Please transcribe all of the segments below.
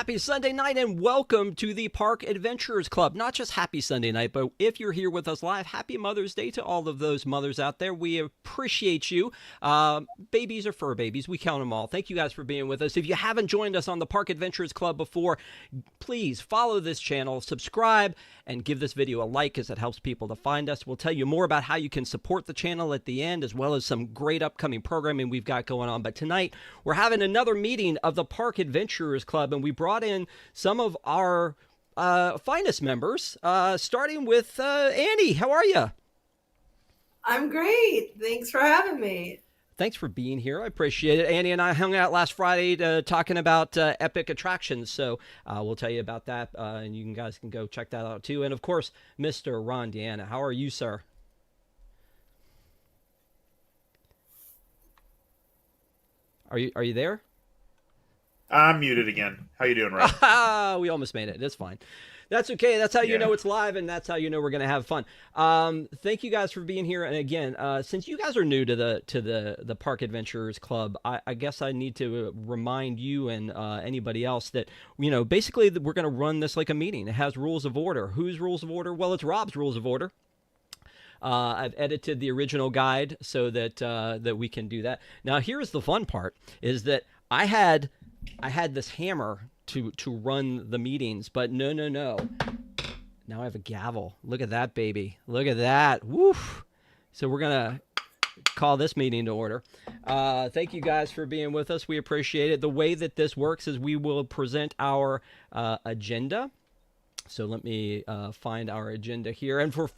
Happy Sunday night and welcome to the Park Adventurers Club. Not just happy Sunday night, but if you're here with us live, happy Mother's Day to all of those mothers out there. We appreciate you. Babies or fur babies, we count them all. Thank you guys for being with us. If you haven't joined us on the Park Adventurers Club before, please follow this channel, subscribe, and give this video a like as it helps people to find us. We'll tell you more about how you can support the channel at the end, as well as some great upcoming programming we've got going on. But tonight, we're having another meeting of the Park Adventurers Club, and we brought in some of our finest members, starting with Annie. How are you? I'm great. Thanks for having me. Thanks for being here. I appreciate it. Annie and I hung out last Friday talking about epic attractions, so we'll tell you about that, and you guys can go check that out too. And of course, Mr. Ron Deanna. How are you, sir? Are you there? I'm muted again. How you doing, Ryan? We almost made it. It's fine. That's okay. That's how you know it's live, and that's how you know we're going to have fun. Thank you guys for being here. And again, since you guys are new to the Park Adventurers Club, I guess I need to remind you and anybody else that, you know, basically we're going to run this like a meeting. It has rules of order. Whose rules of order? Well, it's Rob's rules of order. I've edited the original guide so that that we can do that. Now, here's the fun part: is that I had this hammer to run the meetings, but no. Now I have a gavel. Look at that, baby. Look at that. Woof. So we're gonna call this meeting to order. Thank you guys for being with us. We appreciate it. The way that this works is we will present our agenda. So let me find our agenda here. And for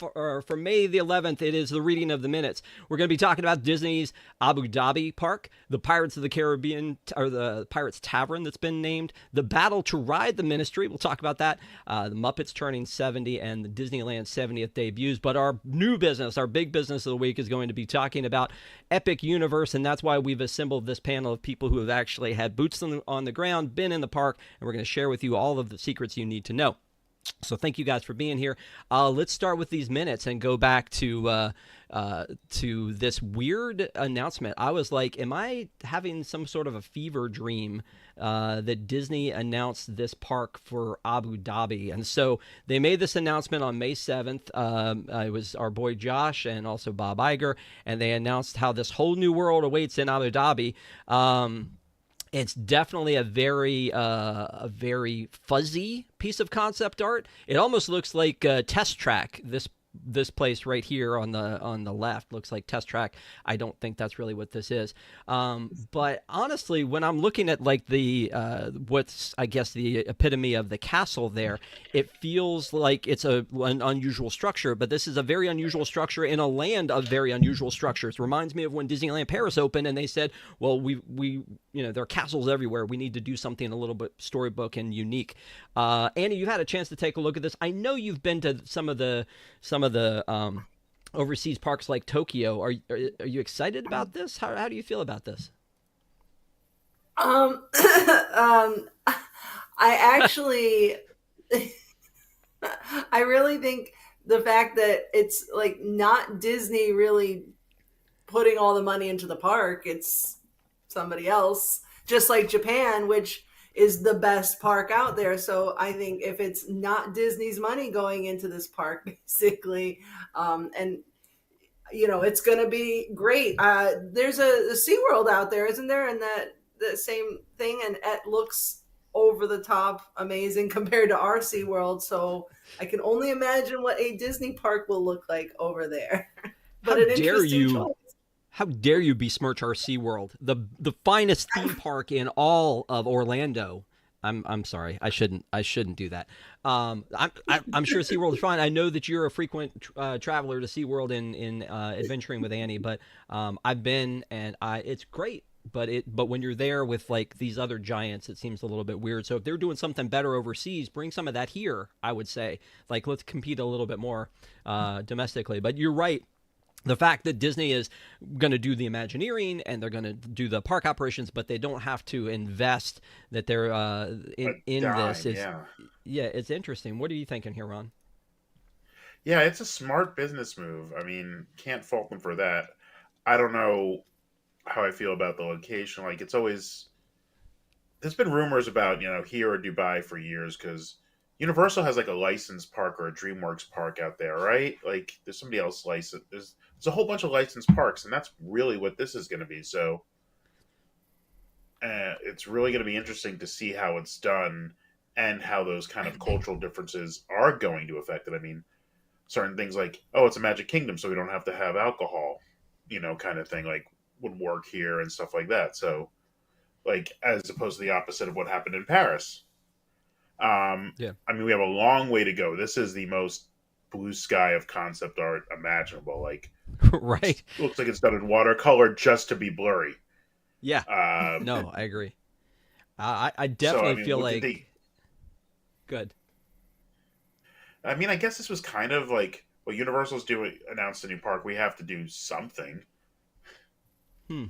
May the 11th, it is the reading of the minutes. We're going to be talking about Disney's Abu Dhabi Park, the Pirates of the Caribbean, or the Pirates Tavern that's been named, the Battle to Ride the Ministry. We'll talk about that. The Muppets turning 70 and the Disneyland 70th debuts. But our new business, our big business of the week, is going to be talking about Epic Universe. And that's why we've assembled this panel of people who have actually had boots on the ground, been in the park, and we're going to share with you all of the secrets you need to know. So thank you guys for being here. Let's start with these minutes and go back to this weird announcement. I was like, am I having some sort of a fever dream that Disney announced this park for Abu Dhabi? And so they made this announcement on May 7th. It was our boy Josh and also Bob Iger, and they announced how this whole new world awaits in Abu Dhabi. It's definitely a very fuzzy piece of concept art. It almost looks like Test Track. This place right here on the left looks like Test Track. I don't think that's really what this is. But honestly, when I'm looking at like the what's I guess the epitome of the castle there, it feels like it's an unusual structure. But this is a very unusual structure in a land of very unusual structures. Reminds me of when Disneyland Paris opened and they said, well, we you know, there are castles everywhere. We need to do something a little bit storybook and unique. Annie, you've had a chance to take a look at this. I know you've been to some of the overseas parks like Tokyo. Are you excited about this? How do you feel about this? I actually, I really think the fact that it's like not Disney really putting all the money into the park, it's somebody else, just like Japan, which is the best park out there. So I think if it's not Disney's money going into this park, basically, and you know, it's going to be great. There's a SeaWorld out there, isn't there? And the same thing, and it looks over the top amazing compared to our SeaWorld. So I can only imagine what a Disney park will look like over there. But How dare you? How dare you besmirch our SeaWorld, the finest theme park in all of Orlando? I'm sorry, I shouldn't do that. I'm sure SeaWorld is fine. I know that you're a frequent traveler to SeaWorld in adventuring with Annie, but I've been and it's great. But when you're there with like these other giants, it seems a little bit weird. So if they're doing something better overseas, bring some of that here. I would say, like, let's compete a little bit more domestically. But you're right. The fact that Disney is going to do the Imagineering and they're going to do the park operations, but they don't have to invest that they're in this. Yeah, it's interesting. What are you thinking here, Ron? Yeah, it's a smart business move. I mean, can't fault them for that. I don't know how I feel about the location. Like, it's always there's been rumors about here or Dubai for years because Universal has like a licensed park or a DreamWorks park out there, right? Like there's somebody else licensed. There's a whole bunch of licensed parks, and that's really what this is going to be. So it's really going to be interesting to see how it's done and how those kind of cultural differences are going to affect it. I mean, certain things like, oh, it's a Magic Kingdom, so we don't have to have alcohol, kind of thing, like would work here and stuff like that. So, like, as opposed to the opposite of what happened in Paris. Yeah. I mean, we have a long way to go. This is the most blue sky of concept art imaginable. Like, Right. looks like it's done in watercolor just to be blurry. Yeah. Um, No, I agree. I so, I definitely mean, feel what did like they? good. I mean, I guess this was kind of like, well, Universal's doing announced a new park. We have to do something. Hmm.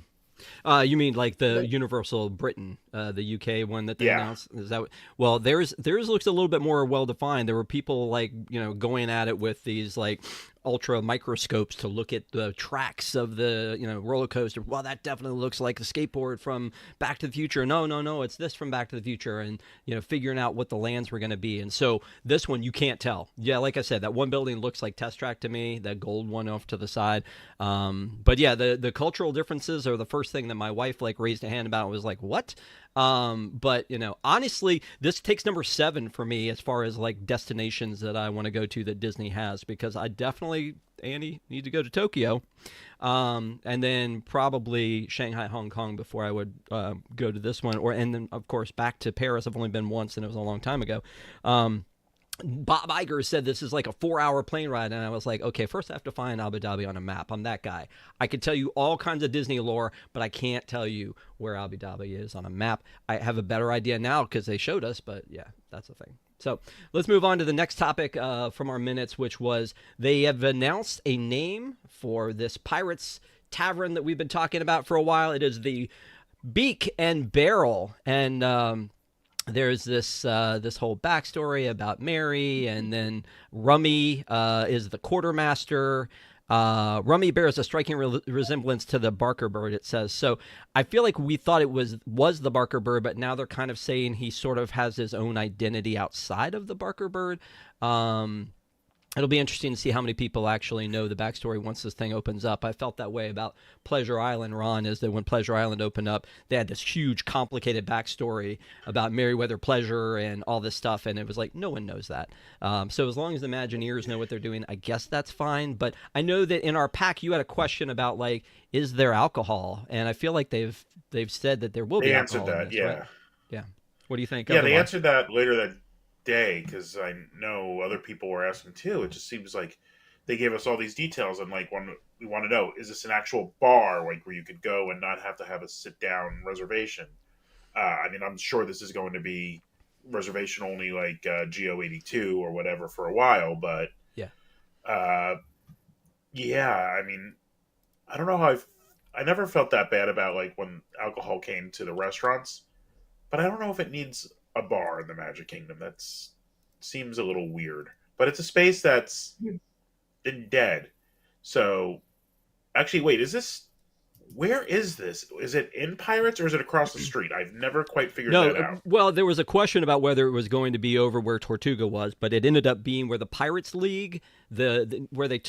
You mean like the Universal Britain, the UK one that they Yeah. announced? Is that well? Theirs looks a little bit more well defined. There were people like going at it with these like ultra microscopes to look at the tracks of the roller coaster. Well, that definitely looks like the skateboard from Back to the Future. No, no, no, it's this from Back to the Future, and figuring out what the lands were going to be. And so this one you can't tell. Yeah, like I said, that one building looks like Test Track to me. That gold one off to the side. But yeah, the cultural differences are the first thing that my wife like raised a hand about. And was like, what? But honestly, this takes number 7 for me as far as like destinations that I want to go to that Disney has, because I definitely, Andy, need to go to Tokyo, and then probably Shanghai, Hong Kong before I would go to this one, and then of course back to Paris. I've only been once, and it was a long time ago. Bob Iger said this is like a 4-hour plane ride, and I was like, okay, first I have to find Abu Dhabi on a map. I'm that guy. I could tell you all kinds of Disney lore, but I can't tell you where Abu Dhabi is on a map. I have a better idea now because they showed us, but yeah, that's the thing. So let's move on to the next topic from our minutes, which was they have announced a name for this Pirates Tavern that we've been talking about for a while. It is the Beak and Barrel, and there's this whole backstory about Mary, and then Rummy is the quartermaster. Rummy bears a striking resemblance to the Barker bird, it says. So I feel like we thought it was the Barker bird, but now they're kind of saying he sort of has his own identity outside of the Barker bird. It'll be interesting to see how many people actually know the backstory once this thing opens up. I felt that way about Pleasure Island, Ron, is that when Pleasure Island opened up, they had this huge, complicated backstory about Meriwether Pleasure and all this stuff, and it was like, no one knows that. So as long as the Imagineers know what they're doing, I guess that's fine. But I know that in our pack, you had a question about, like, is there alcohol? And I feel like they've said that there will be alcohol. They answered that, yeah. Right? Yeah. What do you think? Yeah, they answered that later that day because I know other people were asking too. It just seems like they gave us all these details, and like when we want to know, is this an actual bar like where you could go and not have to have a sit down reservation? I mean, I'm sure this is going to be reservation only, like GO82 or whatever for a while, but yeah, yeah. I mean, I don't know how I never felt that bad about like when alcohol came to the restaurants, but I don't know if it needs a bar in the Magic Kingdom. That's seems a little weird. But it's a space that's been dead. So actually, wait, where is this? Is it in Pirates or is it across the street? I've never quite figured that out. Well, there was a question about whether it was going to be over where Tortuga was, but it ended up being where the Pirates League, where they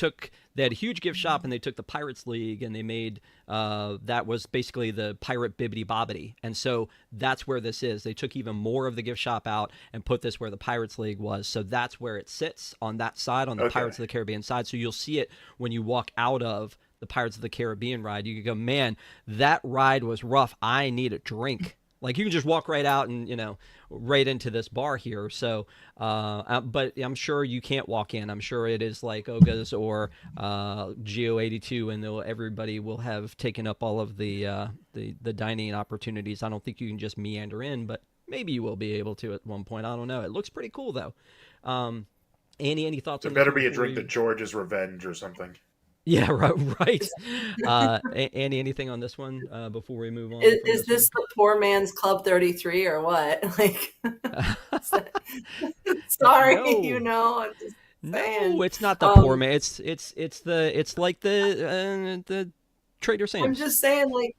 had a huge gift shop, and they took the Pirates League and they made that was basically the Pirate Bibbidi Bobbidi, and so that's where this is. They took even more of the gift shop out and put this where the Pirates League was, so that's where it sits on that side, on the Pirates of the Caribbean side. So you'll see it when you walk out of the Pirates of the Caribbean ride. You could go, man, that ride was rough. I need a drink. Like, you can just walk right out and, right into this bar here. So, but I'm sure you can't walk in. I'm sure it is like Oga's or GO82, and everybody will have taken up all of the dining opportunities. I don't think you can just meander in, but maybe you will be able to at one point. I don't know. It looks pretty cool, though. Annie, any thoughts on this? There better be a drink that George's Revenge or something. Yeah, right. Annie, anything on this one before we move on? Is this the poor man's Club 33 or what? Like, sorry, no. I'm just saying. No, it's not the poor man. It's like the Trader Sam's. I'm just saying, like,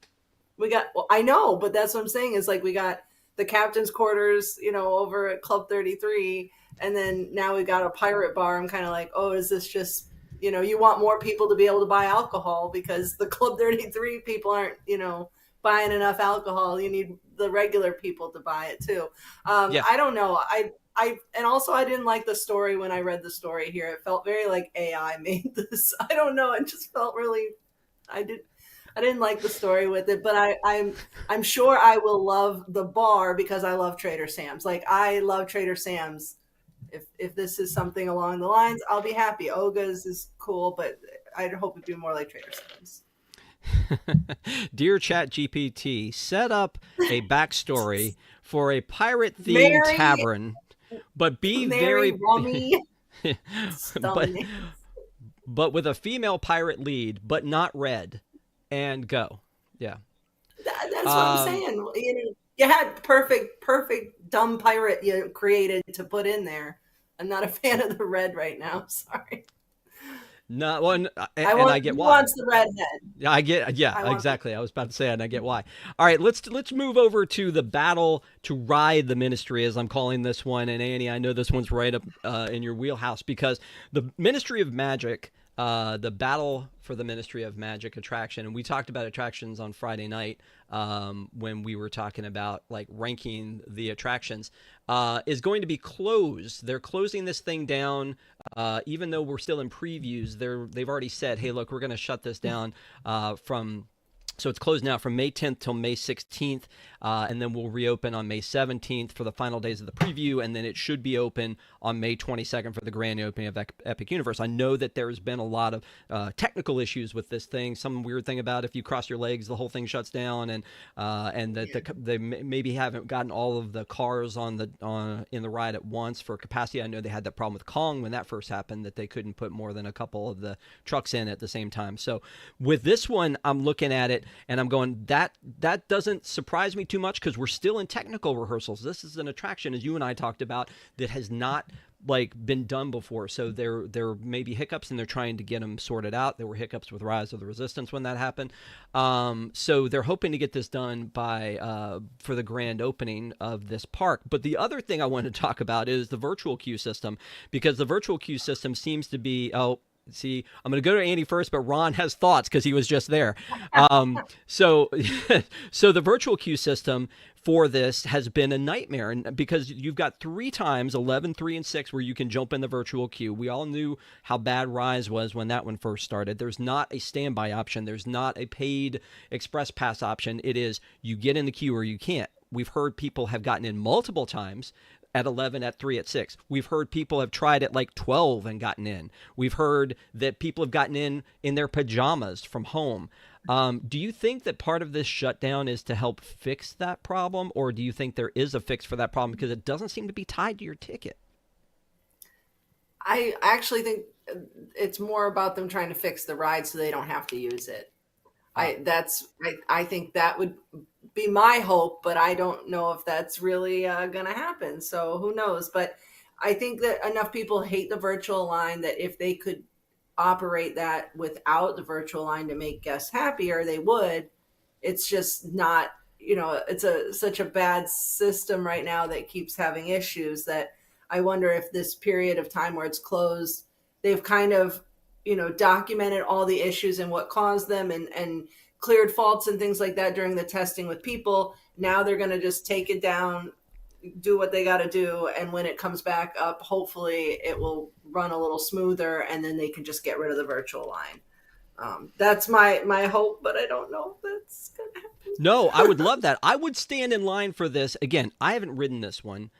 we got. Well, I know, but that's what I'm saying is like we got the captain's quarters, over at Club 33, and then now we got a pirate bar. I'm kind of like, oh, is this just, you want more people to be able to buy alcohol because the Club 33 people aren't, buying enough alcohol. You need the regular people to buy it too. Yeah. I don't know. And also I didn't like the story when I read the story here. It felt very like AI made this. I don't know. It just felt really, I didn't like the story with it, but I'm sure I will love the bar because I love Trader Sam's. Like, I love Trader Sam's. If this is something along the lines, I'll be happy. Oga's is cool, but I'd hope it'd be more like Trader Sam's. Dear ChatGPT, set up a backstory for a pirate-themed tavern, but be very rummy. but with a female pirate lead, but not red, and go. Yeah, that's what I'm saying. You had perfect dumb pirate you created to put in there. I'm not a fan of the red right now. Sorry. Not one, I get why. Wants the redhead. I get, yeah, exactly. I was about to say it, and I get why. All right, let's move over to the battle to ride the Ministry, as I'm calling this one. And Annie, I know this one's right up in your wheelhouse because the Ministry of Magic, the battle for the Ministry of Magic attraction, and we talked about attractions on Friday night when we were talking about like ranking the attractions, is going to be closed. They're closing this thing down, even though we're still in previews. They've already said, hey, look, we're going to shut this down so it's closed now from May 10th till May 16th, and then we'll reopen on May 17th for the final days of the preview, and then it should be open on May 22nd for the grand opening of Epic Universe. I know that there's been a lot of technical issues with this thing. Some weird thing about if you cross your legs, the whole thing shuts down, and that they maybe haven't gotten all of the cars in the ride at once for capacity. I know they had that problem with Kong when that first happened, that they couldn't put more than a couple of the trucks in at the same time. So with this one, I'm looking at it and I'm going, that doesn't surprise me too much because we're still in technical rehearsals. This is an attraction, as you and I talked about, that has not been done before. So there may be hiccups and they're trying to get them sorted out. There were hiccups with Rise of the Resistance when that happened. So they're hoping to get this done for the grand opening of this park. But the other thing I want to talk about is the virtual queue system, because the virtual queue system seems to be, see, I'm going to go to Andy first, but Ron has thoughts because he was just there. So the virtual queue system for this has been a nightmare, and because you've got 3 times, 11, 3, and 6, where you can jump in the virtual queue. We all knew how bad Rise was when that one first started. There's not a standby option. There's not a paid express pass option. It is you get in the queue or you can't. We've heard people have gotten in multiple times at 11, at 3, at 6. We've heard people have tried at like 12 and gotten in. We've heard that people have gotten in their pajamas from home. Do you think that part of this shutdown is to help fix that problem, or do you think there is a fix for that problem because it doesn't seem to be tied to your ticket? I actually think it's more about them trying to fix the ride so they don't have to use it. I think that would be my hope, but I don't know if that's really going to happen. So who knows? But I think that enough people hate the virtual line that if they could operate that without the virtual line to make guests happier, they would. It's just not, it's such a bad system right now that keeps having issues that I wonder if this period of time where it's closed, they've kind of, documented all the issues and what caused them and cleared faults and things like that during the testing with people. Now they're going to just take it down, do what they got to do. And when it comes back up, hopefully it will run a little smoother and then they can just get rid of the virtual line. That's my hope, but I don't know if that's going to happen. No, I would love that. I would stand in line for this. Again, I haven't ridden this one,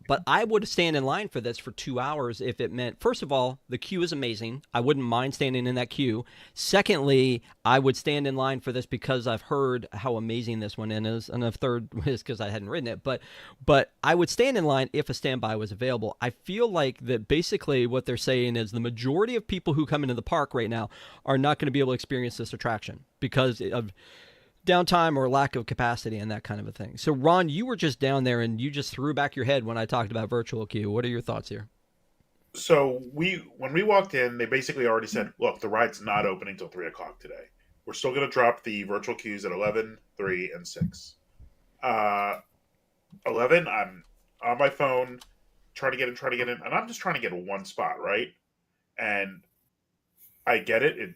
but I would stand in line for this for 2 hours if it meant, first of all, the queue is amazing. I wouldn't mind standing in that queue. Secondly, I would stand in line for this because I've heard how amazing this one is. And a third is because I hadn't ridden it. But I would stand in line if a standby was available. I feel like that basically what they're saying is the majority of people who come into the park right now are not going to be able to experience this attraction because of downtime or lack of capacity and that kind of a thing. So Ron, you were just down there and you just threw back your head when I talked about virtual queue. What are your thoughts here? So when we walked in, they basically already said, look, the ride's not opening until 3 o'clock today. We're still going to drop the virtual queues at 11, 3, and 6. 11, I'm on my phone, try to get in, and I'm just trying to get one spot, right? And I get it. It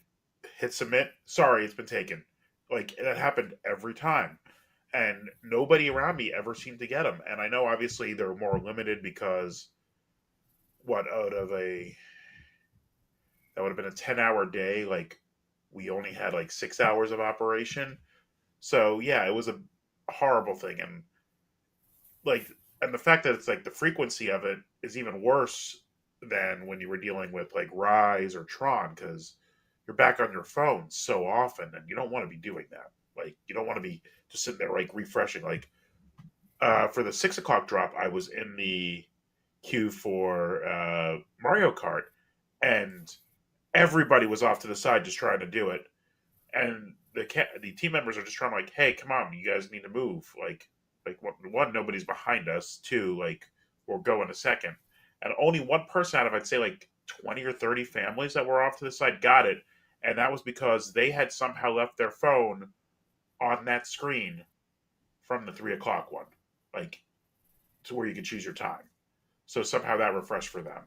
hit submit. Sorry, it's been taken. Like that happened every time, and nobody around me ever seemed to get them. And I know obviously they're more limited because what out of a that would have been a 10-hour day. Like we only had like 6 hours of operation. So yeah, it was a horrible thing, like and the fact that it's like the frequency of it is even worse than when you were dealing with like Rise or Tron because you're back on your phone so often and you don't want to be doing that. Like you don't want to be just sitting there like refreshing. Like for the 6 o'clock drop, I was in the queue for Mario Kart, and everybody was off to the side just trying to do it, and the team members are just trying to like, hey, come on, you guys need to move. Like one, nobody's behind us. Two, like we'll go in a second, and only one person out of I'd say like 20 or 30 families that were off to the side got it, and that was because they had somehow left their phone on that screen from the 3 o'clock one, like to where you could choose your time. So somehow that refreshed for them,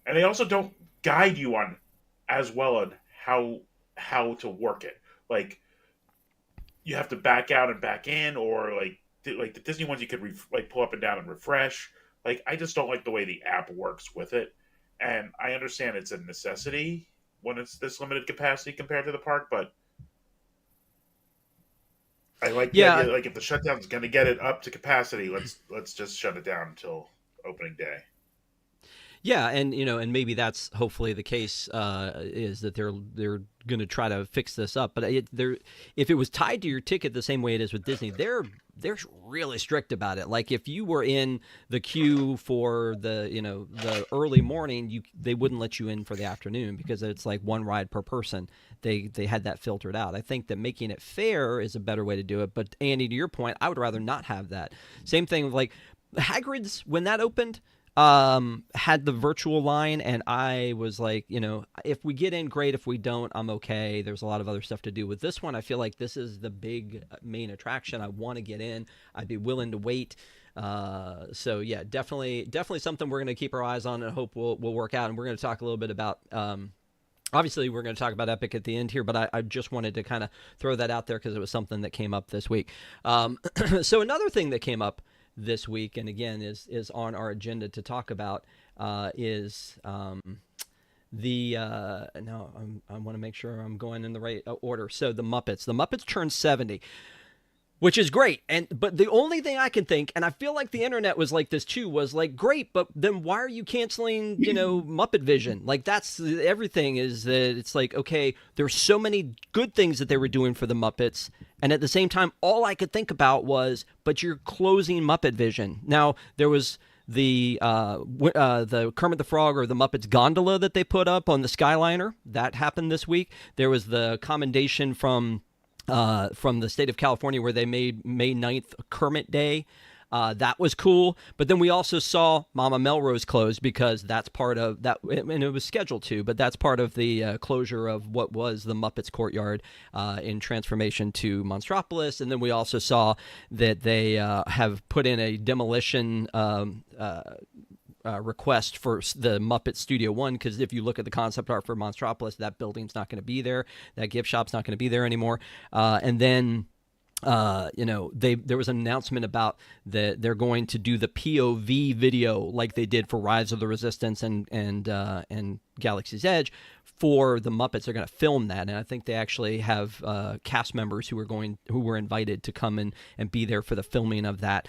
and they also don't guide you on as well on how to work it. Like you have to back out and back in, or like the Disney ones, you could like pull up and down and refresh. Like I just don't like the way the app works with it, and I understand it's a necessity when it's this limited capacity compared to the park, but I like the Yeah, idea that, like if the shutdown's going to get it up to capacity, let's just shut it down until opening day. yeah, and and maybe that's hopefully the case, is that they're going to try to fix this up. But if it was tied to your ticket the same way it is with Disney, they're really strict about it. Like if you were in the queue for the early morning, they wouldn't let you in for the afternoon because it's like one ride per person. They had that filtered out. I think that making it fair is a better way to do it. But Andy, to your point, I would rather not have that. Same thing with like Hagrid's when that opened, had the virtual line, and I was like, if we get in, great. If we don't, I'm okay. There's a lot of other stuff to do with this one. I feel like this is the big main attraction. I want to get in. I'd be willing to wait. So yeah, definitely something we're going to keep our eyes on and hope will work out. And we're going to talk a little bit about. Obviously, we're going to talk about Epic at the end here, but I just wanted to kind of throw that out there because it was something that came up this week. So another thing that came up this week, and again is on our agenda to talk about, is the now I want to make sure I'm going in the right order. So the Muppets turned 70, which is great. But the only thing I can think, and I feel like the internet was like this too, was like, great, but then why are you canceling, Muppet Vision? Like that's everything is that it's like, okay, there's so many good things that they were doing for the Muppets. And at the same time, all I could think about was, but you're closing Muppet Vision. Now there was the Kermit the Frog or the Muppets gondola that they put up on the Skyliner. That happened this week. There was the commendation from the state of California where they made May 9th Kermit Day. That was cool. But then we also saw Mama Melrose close because that's part of that, and it was scheduled to, but that's part of the closure of what was the Muppets Courtyard in transformation to Monstropolis. And then we also saw that they have put in a demolition request for the Muppet Studio One, because if you look at the concept art for Monstropolis, that building's not going to be there. That gift shop's not going to be there anymore. And then there was an announcement about they're going to do the POV video like they did for Rise of the Resistance and Galaxy's Edge. For the Muppets, they're going to film that, and I think they actually have cast members who were invited to come in and be there for the filming of that,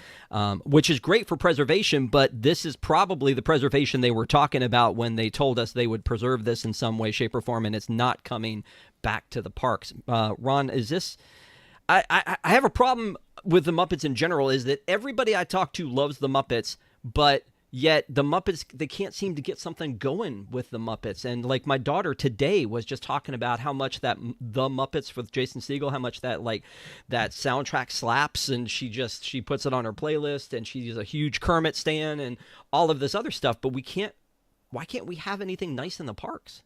which is great for preservation. But this is probably the preservation they were talking about when they told us they would preserve this in some way, shape, or form, and it's not coming back to the parks. Ron, is this? I have a problem with the Muppets in general. Is that everybody I talk to loves the Muppets, but yet the Muppets, they can't seem to get something going with the Muppets. And like my daughter today was just talking about how much that the Muppets with Jason Segel, how much that soundtrack slaps, and she puts it on her playlist, and she's a huge Kermit stan and all of this other stuff. But why can't we have anything nice in the parks?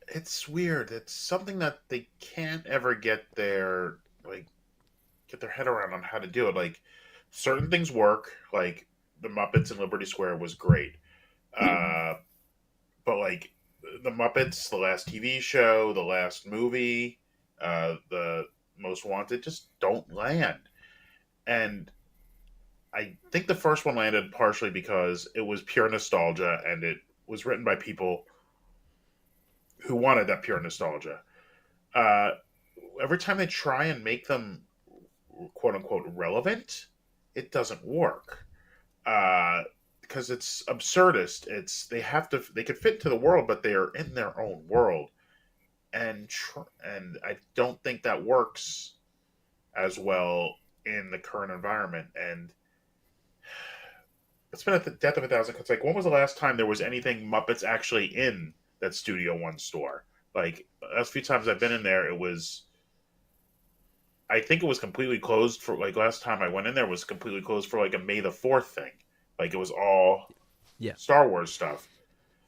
It's weird. It's something that they can't ever get their head around on how to do it. Like certain things work. Like the Muppets in Liberty Square was great, uh, but like the Muppets, the last TV show, the last movie, the Most Wanted, just don't land. And I think the first one landed partially because it was pure nostalgia and it was written by people who wanted that pure nostalgia. Uh, every time they try and make them quote unquote relevant, it doesn't work. Because it's absurdist. They could fit into the world, but they are in their own world, and I don't think that works as well in the current environment. And it's been at the death of a thousand cuts. Like, when was the last time there was anything Muppets actually in that Studio One store? Like, the last few times I've been in there, I think it was completely closed for, like, last time I went in there was completely closed for like a May the 4th thing. Like, it was all Yeah. Star Wars stuff.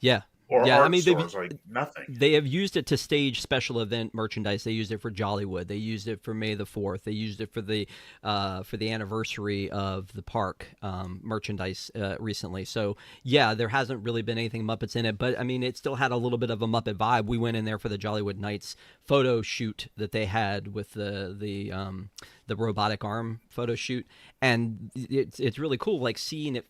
Yeah. Or Yeah, art stores, like nothing. They have used it to stage special event merchandise. They used it for Jollywood. They used it for May the 4th. They used it for the anniversary of the park merchandise recently. So yeah, there hasn't really been anything Muppets in it, but I mean, it still had a little bit of a Muppet vibe. We went in there for the Jollywood Nights photo shoot that they had with the robotic arm photo shoot, and it's really cool. Like, seeing it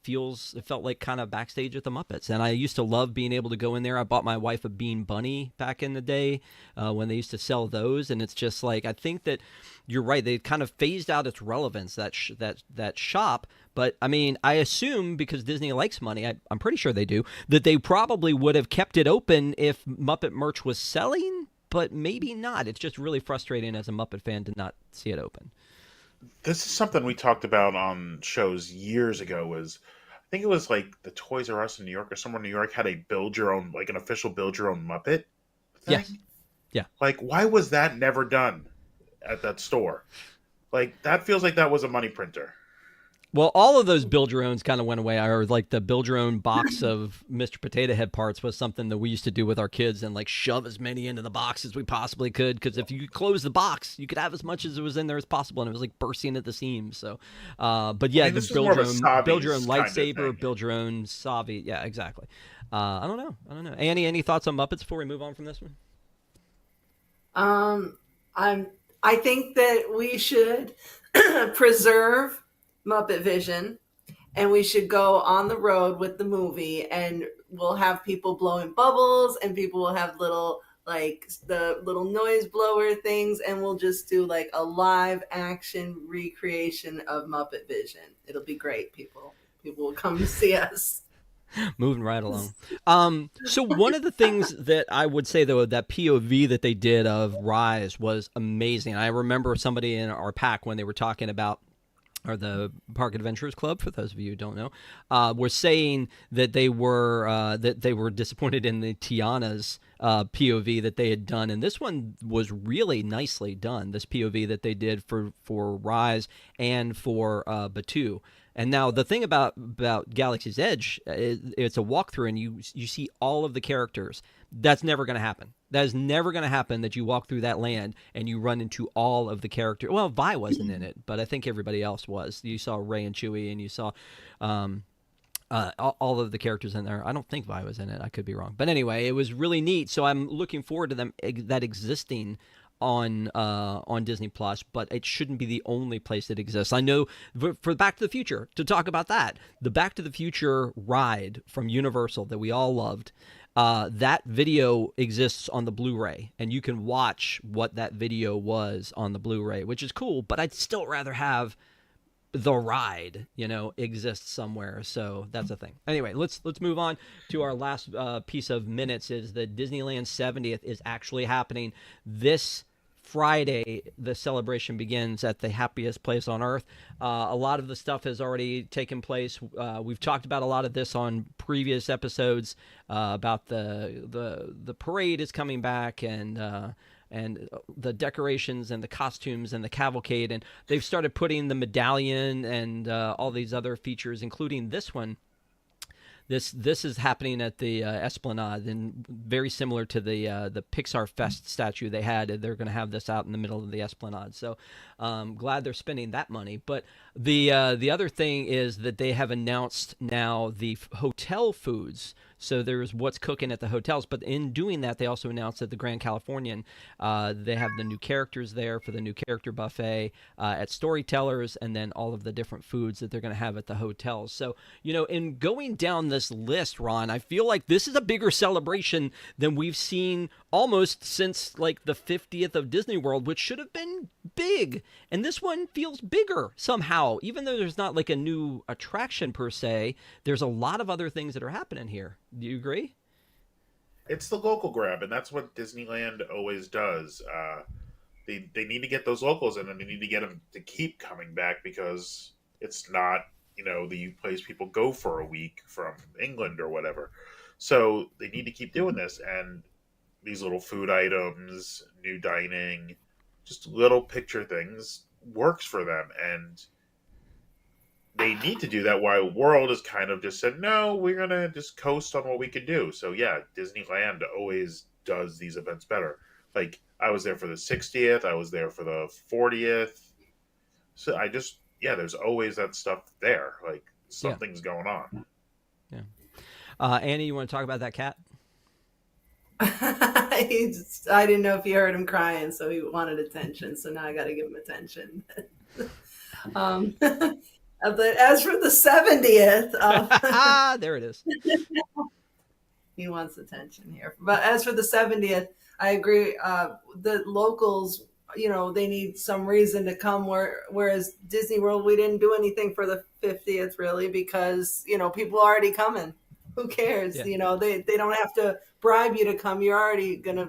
felt like kind of backstage at the Muppets. And I used to love being able to go in there. I bought my wife a Bean Bunny back in the day when they used to sell those, and it's just like, I think that you're right. They kind of phased out its relevance, that shop. But I mean, I assume because Disney likes money, I'm pretty sure they do, that they probably would have kept it open if Muppet merch was selling, but maybe not. It's just really frustrating as a Muppet fan to not see it open. This is something we talked about on shows years ago. I think it was like the Toys R Us in New York or somewhere in New York had a build your own, like an official build your own Muppet thing. Yes. Yeah. Like, why was that never done at that store? Like, that feels like that was a money printer. Well, all of those build your owns kind of went away. Or like the build your own box of Mr. Potato Head parts was something that we used to do with our kids, and like shove as many into the box as we possibly could. Because if you close the box, you could have as much as it was in there as possible, and it was like bursting at the seams. So, but yeah, the build your own lightsaber, build your own Savi. Yeah, exactly. I don't know. Annie, any thoughts on Muppets before we move on from this one? I think that we should preserve Muppet Vision, and we should go on the road with the movie, and we'll have people blowing bubbles, and people will have little, like, the little noise blower things, and we'll just do like a live action recreation of Muppet Vision. It'll be great. People will come to see us. Moving right along. So one of the things that I would say, though, that POV that they did of Rise was amazing. I remember somebody in our pack when they were talking about, or the Park Adventurers Club, for those of you who don't know, were saying that they were disappointed in the Tiana's POV that they had done, and this one was really nicely done. This POV that they did for Rise and for Batuu. And now the thing about Galaxy's Edge, it's a walkthrough, and you see all of the characters. That's never going to happen. That is never going to happen, that you walk through that land and you run into all of the characters. Well, Vi wasn't in it, but I think everybody else was. You saw Rey and Chewie, and you saw all of the characters in there. I don't think Vi was in it. I could be wrong. But anyway, it was really neat. So I'm looking forward to that existing on Disney Plus, but it shouldn't be the only place that exists. I know for Back to the Future, to talk about that, the Back to the Future ride from Universal that we all loved, that video exists on the Blu-ray, and you can watch what that video was on the Blu-ray, which is cool, but I'd still rather have the ride, exist somewhere. So that's a thing. Anyway, let's move on to our last piece of minutes. Is that Disneyland 70th is actually happening this Friday. The celebration begins at the happiest place on earth. A lot of the stuff has already taken place. We've talked about a lot of this on previous episodes about the parade is coming back, and the decorations and the costumes and the cavalcade, and they've started putting the medallion and all these other features, including this one. This is happening at the Esplanade, and very similar to the Pixar Fest statue they had. They're going to have this out in the middle of the Esplanade. So glad they're spending that money. But the other thing is that they have announced now the hotel foods. So there's what's cooking at the hotels. But in doing that, they also announced that the Grand Californian, they have the new characters there for the new character buffet at Storytellers, and then all of the different foods that they're going to have at the hotels. So, in going down this list, Ron, I feel like this is a bigger celebration than we've seen almost since like the 50th of Disney World, which should have been big. And this one feels bigger somehow, even though there's not like a new attraction per se. There's a lot of other things that are happening here. Do you agree? It's the local grab, and that's what Disneyland always does. They need to get those locals in, and they need to get them to keep coming back, because it's not, the place people go for a week from England or whatever. So they need to keep doing this, and these little food items, new dining, just little picture things works for them, and they need to do that while World has kind of just said, no, we're going to just coast on what we can do. So yeah, Disneyland always does these events better. Like, I was there for the 60th, I was there for the 40th. So there's always that stuff there. Like, something's going on. Yeah. Annie, you want to talk about that cat? I didn't know if he heard him crying, so he wanted attention. So now I got to give him attention. But as for the 70th, there it is. He wants attention here. But as for the 70th, I agree. The locals, they need some reason to come. Whereas Disney World, we didn't do anything for the 50th really, because people are already coming. Who cares? Yeah. They don't have to bribe you to come. You're already gonna.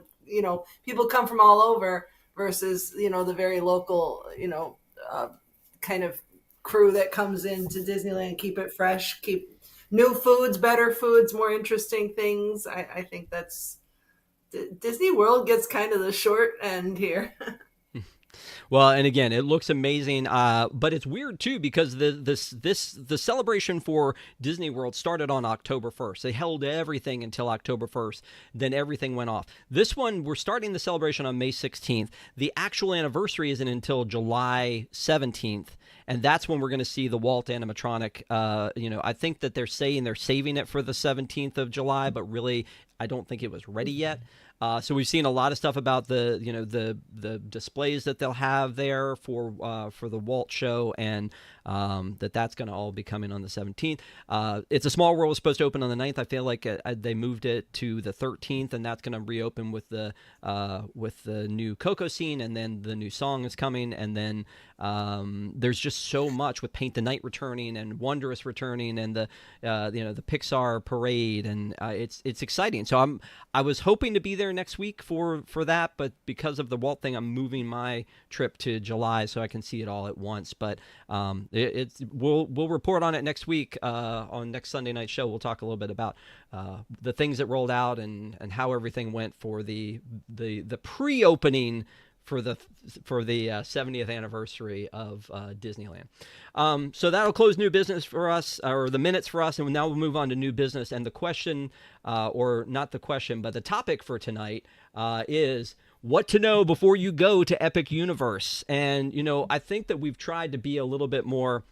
People come from all over versus the very local kind of crew that comes into Disneyland. Keep it fresh. Keep new foods, better foods, more interesting things. I think that's. Disney World gets kind of the short end here. Well, and again, it looks amazing, but it's weird too, because the celebration for Disney World started on October 1st. They held everything until October 1st, then everything went off. This one, we're starting the celebration on May 16th. The actual anniversary isn't until July 17th, and that's when we're going to see the Walt animatronic. I think that they're saying they're saving it for the 17th of July, but really, I don't think it was ready yet. So we've seen a lot of stuff about the displays that they'll have there for the Walt show, and that's going to all be coming on the 17th. It's a Small World was supposed to open on the 9th. I feel like they moved it to the 13th, and that's going to reopen with the new Coco scene, and then the new song is coming, and then there's just so much with Paint the Night returning and Wondrous returning, and the Pixar parade, and it's exciting. So I was hoping to be there next week for that, but because of the Walt thing, I'm moving my trip to July so I can see it all at once. But we'll report on it next week on next Sunday night show. We'll talk a little bit about the things that rolled out and how everything went for the pre-opening for the 70th anniversary of Disneyland. So that'll close new business for us, or the minutes for us, and now we'll move on to new business. And the question, or not the question, but the topic for tonight is what to know before you go to Epic Universe. And, I think that we've tried to be a little bit more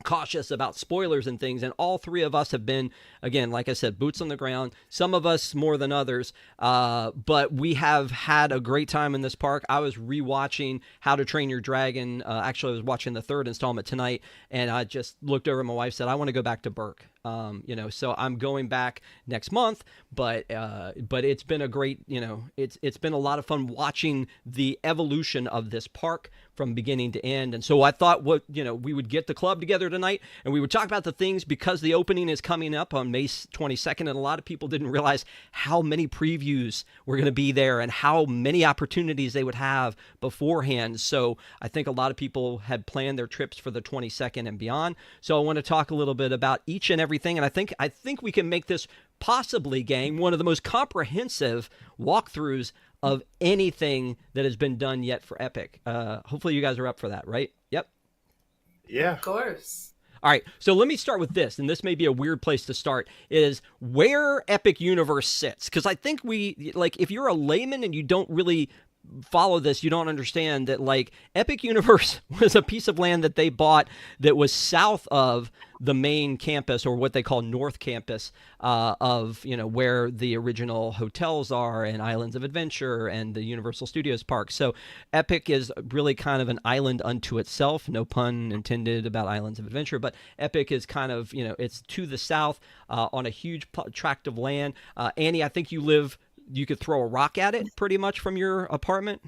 cautious about spoilers and things, and all three of us have been, again, like I said, boots on the ground, some of us more than others, but we have had a great time in this park. I was rewatching How to Train Your Dragon. Actually, I was watching the third installment tonight, and I just looked over at my wife, said, I want to go back to Burke. So I'm going back next month, but it's been a great, it's been a lot of fun watching the evolution of this park from beginning to end. And so I thought we would get the club together tonight and we would talk about the things, because the opening is coming up on May 22nd. And a lot of people didn't realize how many previews were going to be there and how many opportunities they would have beforehand. So I think a lot of people had planned their trips for the 22nd and beyond. So I want to talk a little bit about each and everything. And I think we can make this possibly, gang, one of the most comprehensive walkthroughs of anything that has been done yet for Epic. Hopefully you guys are up for that, right? Yep. Yeah. Of course. All right, so let me start with this, and this may be a weird place to start, is where Epic Universe sits. Because I think if you're a layman and you don't really follow this, you don't understand that, like, Epic Universe was a piece of land that they bought that was south of the main campus, or what they call North Campus, of, where the original hotels are, and Islands of Adventure and the Universal Studios Park. So Epic is really kind of an island unto itself, no pun intended about Islands of Adventure, but Epic is kind of, it's to the south, on a huge tract of land. Annie, I think you could throw a rock at it pretty much from your apartment.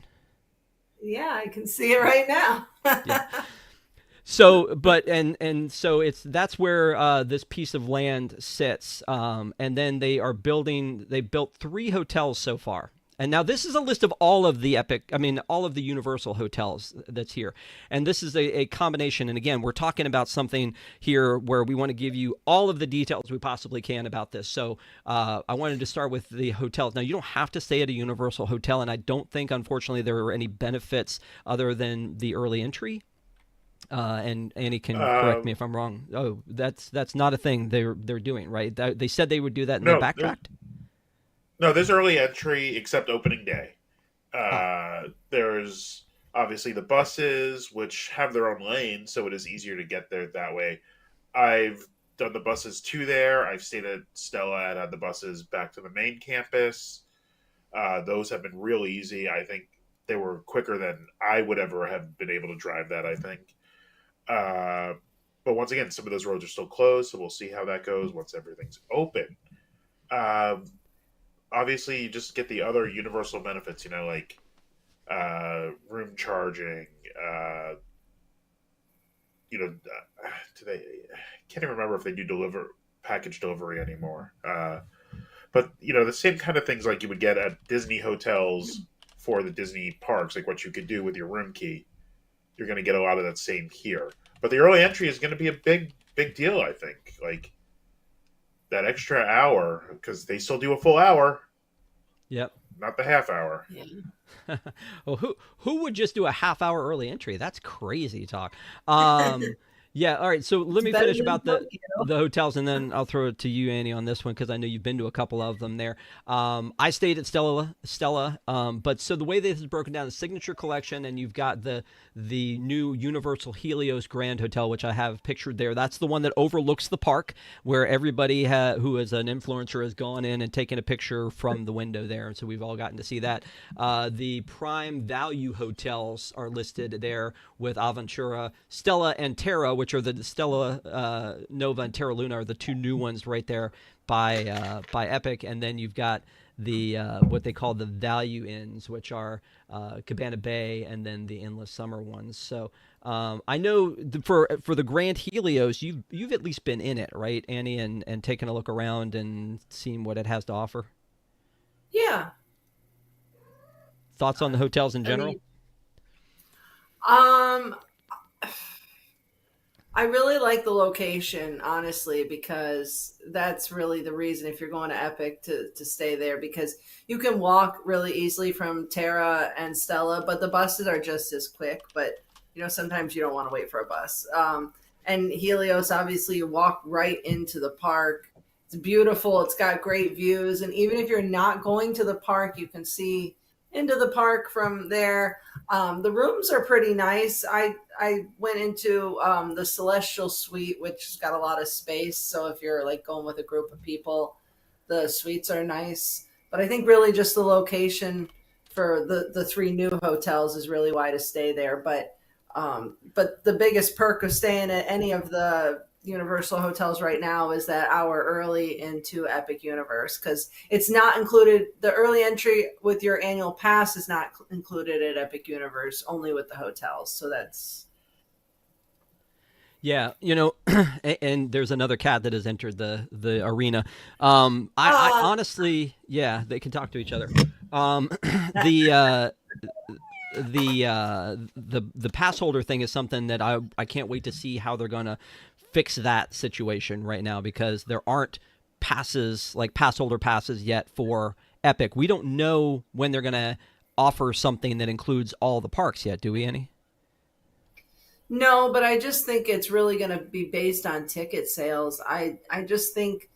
Yeah, I can see it right now. Yeah. So, that's where this piece of land sits. And then they built 3 hotels so far. And now this is a list of all of the all of the Universal hotels that's here. And this is a combination. And again, we're talking about something here where we want to give you all of the details we possibly can about this. So I wanted to start with the hotels. Now, you don't have to stay at a Universal hotel, and I don't think, unfortunately, there are any benefits other than the early entry. And Annie can correct me if I'm wrong. Oh, that's not a thing they're doing, right? They said they would do that, and they backtracked. No, there's early entry except opening day. There's obviously the buses, which have their own lane, so it is easier to get there that way. I've done the buses to there. I've stayed at Stella and had the buses back to the main campus. Those have been real easy. I think they were quicker than I would ever have been able to drive that, I think. But once again, some of those roads are still closed, so we'll see how that goes once everything's open. Obviously, you just get the other Universal benefits, like room charging. Do they? I can't even remember if they do package delivery anymore. But the same kind of things like you would get at Disney hotels for the Disney parks, like what you could do with your room key. You're going to get a lot of that same here. But the early entry is going to be a big deal, I think. Like that extra hour, because they still do a full hour. Yep. Not the half hour. Yeah. Well, who would just do a half hour early entry? That's crazy talk. Yeah. All right. So let me finish about the hotels, and then I'll throw it to you, Annie, on this one, because I know you've been to a couple of them there. I stayed at Stella. But so the way this is broken down, the Signature Collection, and you've got the new Universal Helios Grand Hotel, which I have pictured there. That's the one that overlooks the park, where everybody who is an influencer has gone in and taken a picture from the window there. And so we've all gotten to see that. The Prime Value hotels are listed there with Aventura, Stella, and Terra, which are the Stella Nova and Terra Luna are the 2 new ones right there by Epic. And then you've got the what they call the Value Inns, which are Cabana Bay, and then the Endless Summer ones. So I know for the Grand Helios, you've at least been in it, right, Annie, and taken a look around and seen what it has to offer. Yeah. Thoughts on the hotels in general? I really like the location, honestly, because that's really the reason, if you're going to Epic, to stay there, because you can walk really easily from Terra and Stella, but the buses are just as quick. But sometimes you don't want to wait for a bus. And Helios, obviously, you walk right into the park. It's beautiful. It's got great views, and even if you're not going to the park, you can see into the park from there. The rooms are pretty nice. I went into the Celestial Suite, which has got a lot of space. So if you're like going with a group of people, the suites are nice. But I think really just the location for the 3 new hotels is really why to stay there. But the biggest perk of staying at any of the Universal hotels right now is that hour early into Epic Universe, because it's not included. The early entry with your annual pass is not included at Epic Universe, only with the hotels. So that's Yeah, and there's another cat that has entered the arena. I honestly, yeah, they can talk to each other. The pass holder thing is something that I can't wait to see how they're gonna fix that situation right now, because there aren't passes, like pass holder passes, yet for Epic. We don't know when they're gonna offer something that includes all the parks yet, do we, Annie? No, but I just think it's really going to be based on ticket sales. I just think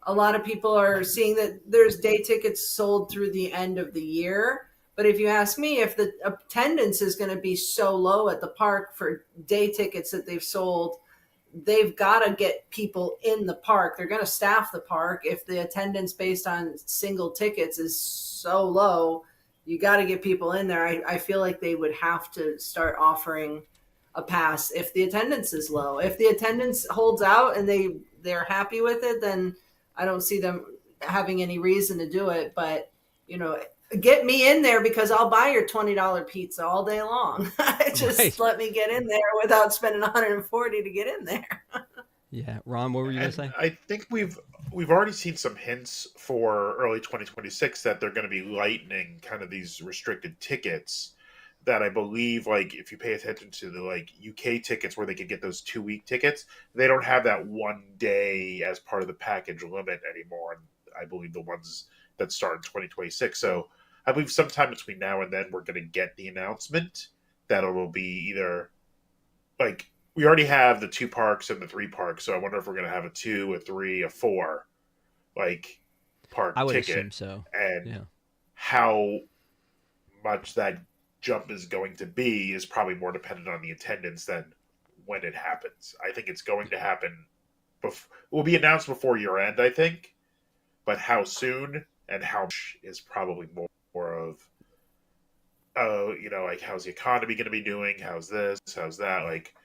a lot of people are seeing that there's day tickets sold through the end of the year. But if you ask me, if the attendance is going to be so low at the park for day tickets that they've sold, they've got to get people in the park. They're going to staff the park. If the attendance based on single tickets is so low, you got to get people in there. I feel like they would have to start offering a pass if the attendance is low. If the attendance holds out and they're happy with it, then I don't see them having any reason to do it. But you know, get me in there because I'll buy your $20 pizza all day long. Just Right. let me get in there without spending 140 to get in there. Yeah. Ron, what were you going to And say? I think we've already seen some hints for early 2026 that they're going to be lightening kind of these restricted tickets. That I believe, like, if you pay attention to the like UK tickets where they could get those 2 week tickets, they don't have that 1 day as part of the package limit anymore. And I believe the ones that start in 2026. So I believe sometime between now and then we're going to get the announcement that it'll be either like we already have the 2 parks and the 3 parks, so I wonder if we're going to have a 2, a 3, a 4 like park I would ticket, assume so. and Yeah. how much that jump is going to be is probably more dependent on the attendance than when it happens. I think it's going to happen. It will be announced before year end, I think, but how soon and how much is probably more of like how's the economy going to be doing? How's this? How's that? Like,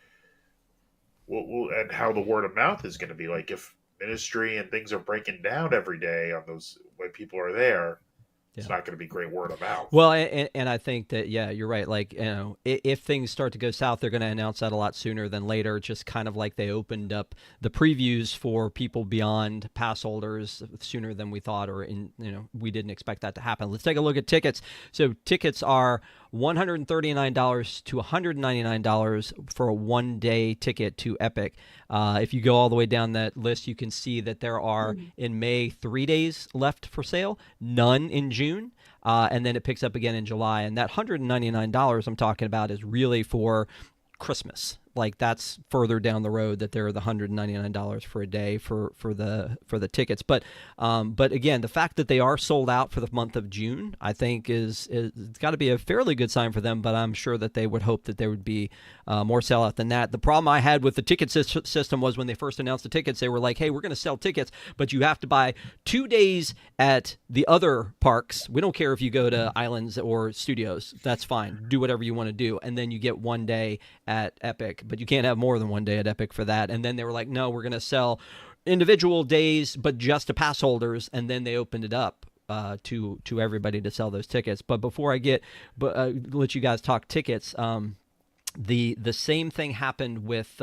and how the word of mouth is going to be. Like, if ministry and things are breaking down every day on those when people are there, it's Yeah. not going to be great word of mouth. Well, and I think that, yeah, you're right. Like, if things start to go south, they're going to announce that a lot sooner than later. Just kind of like they opened up the previews for people beyond pass holders sooner than we thought, or we didn't expect that to happen. Let's take a look at tickets. So tickets are $139 to $199 for a 1 day ticket to Epic. If you go all the way down that list, you can see that there are in May 3 days left for sale, none in June. And then it picks up again in July. And that $199 I'm talking about is really for Christmas. Like, that's further down the road that there are the $199 for a day for the tickets. But again, the fact that they are sold out for the month of June, I think is it's got to be a fairly good sign for them. But I'm sure that they would hope that there would be more sellout than that. The problem I had with the ticket system was when they first announced the tickets, they were like, "Hey, we're going to sell tickets, but you have to buy 2 days at the other parks. We don't care if you go to Islands or Studios. That's fine. Do whatever you want to do, and then you get 1 day at Epic." But you can't have more than 1 day at Epic for that. And then they were like, no, we're going to sell individual days, but just to pass holders. And then they opened it up to everybody to sell those tickets. But before I let you guys talk tickets, the same thing happened with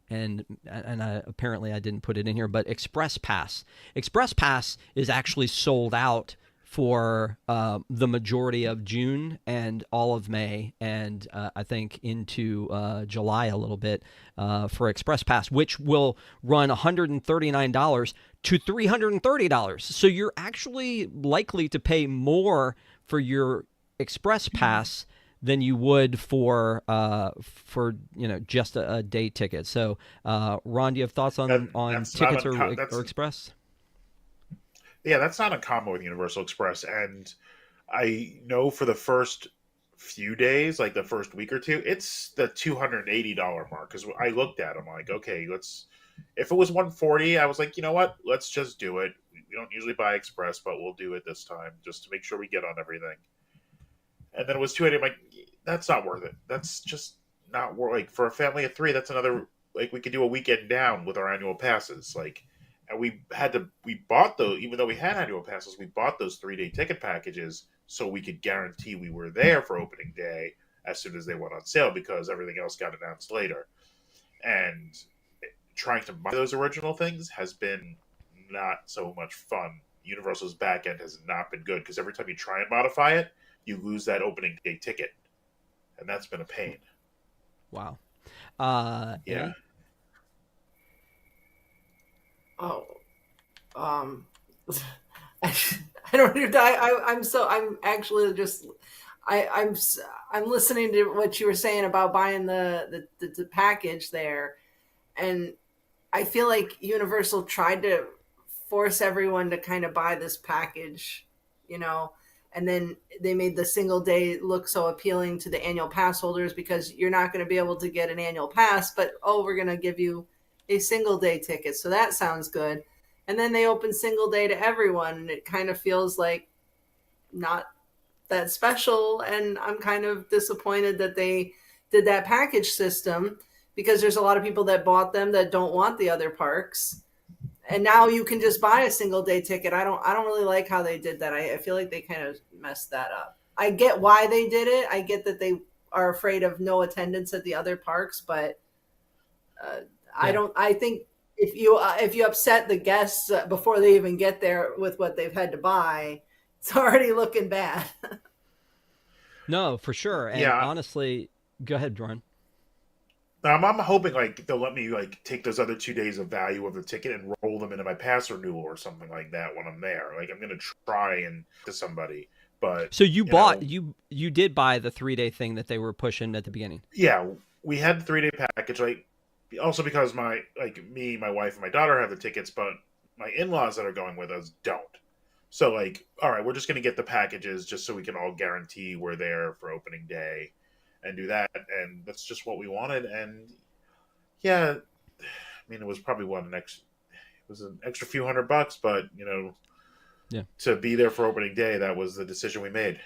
apparently I didn't put it in here, but Express Pass. Express Pass is actually sold out for the majority of June and all of May, and I think into July a little bit for Express Pass, which will run $139 to $330. So you're actually likely to pay more for your Express Pass than you would for just a day ticket. So Ron, do you have thoughts on tickets or Express? Yeah, that's not uncommon with Universal Express. And I know for the first few days, like the first week or two, it's the $280 mark. Because I looked at them like, okay, if it was 140, I was like, you know what? Let's just do it. We don't usually buy Express, but we'll do it this time just to make sure we get on everything. And then it was 280. I'm like, that's not worth it. That's just not worth. Like, for a family of 3, that's another, like, we could do a weekend down with our annual passes. Like, and we bought those, even though we had annual passes, we bought those 3-day ticket packages so we could guarantee we were there for opening day as soon as they went on sale, because everything else got announced later. And trying to buy those original things has been not so much fun. Universal's back end has not been good, because every time you try and modify it, you lose that opening day ticket. And that's been a pain. Wow. Yeah. Eddie? Oh, I don't know. I'm actually just, I'm listening to what you were saying about buying the package there, and I feel like Universal tried to force everyone to kind of buy this package, you know, and then they made the single day look so appealing to the annual pass holders because you're not going to be able to get an annual pass, but oh, we're going to give you a single day ticket. So that sounds good. And then they open single day to everyone, and it kind of feels like not that special. And I'm kind of disappointed that they did that package system because there's a lot of people that bought them that don't want the other parks. And now you can just buy a single day ticket. I don't really like how they did that. I feel like they kind of messed that up. I get why they did it. I get that they are afraid of no attendance at the other parks, but I think if you upset the guests before they even get there with what they've had to buy, it's already looking bad. No, for sure. And honestly, go ahead, Jordan. I'm hoping like they'll let me like take those other 2 days of value of the ticket and roll them into my pass renewal or something like that when I'm there. Like I'm gonna try and to somebody, but so you did buy the 3-day thing that they were pushing at the beginning. Yeah, we had the 3-day package. Like also because my wife, and my daughter have the tickets, but my in-laws that are going with us don't. So like, all right, we're just gonna get the packages just so we can all guarantee we're there for opening day. And do that, and that's just what we wanted. And yeah, I mean, it was probably an extra few $100, but to be there for opening day, that was the decision we made.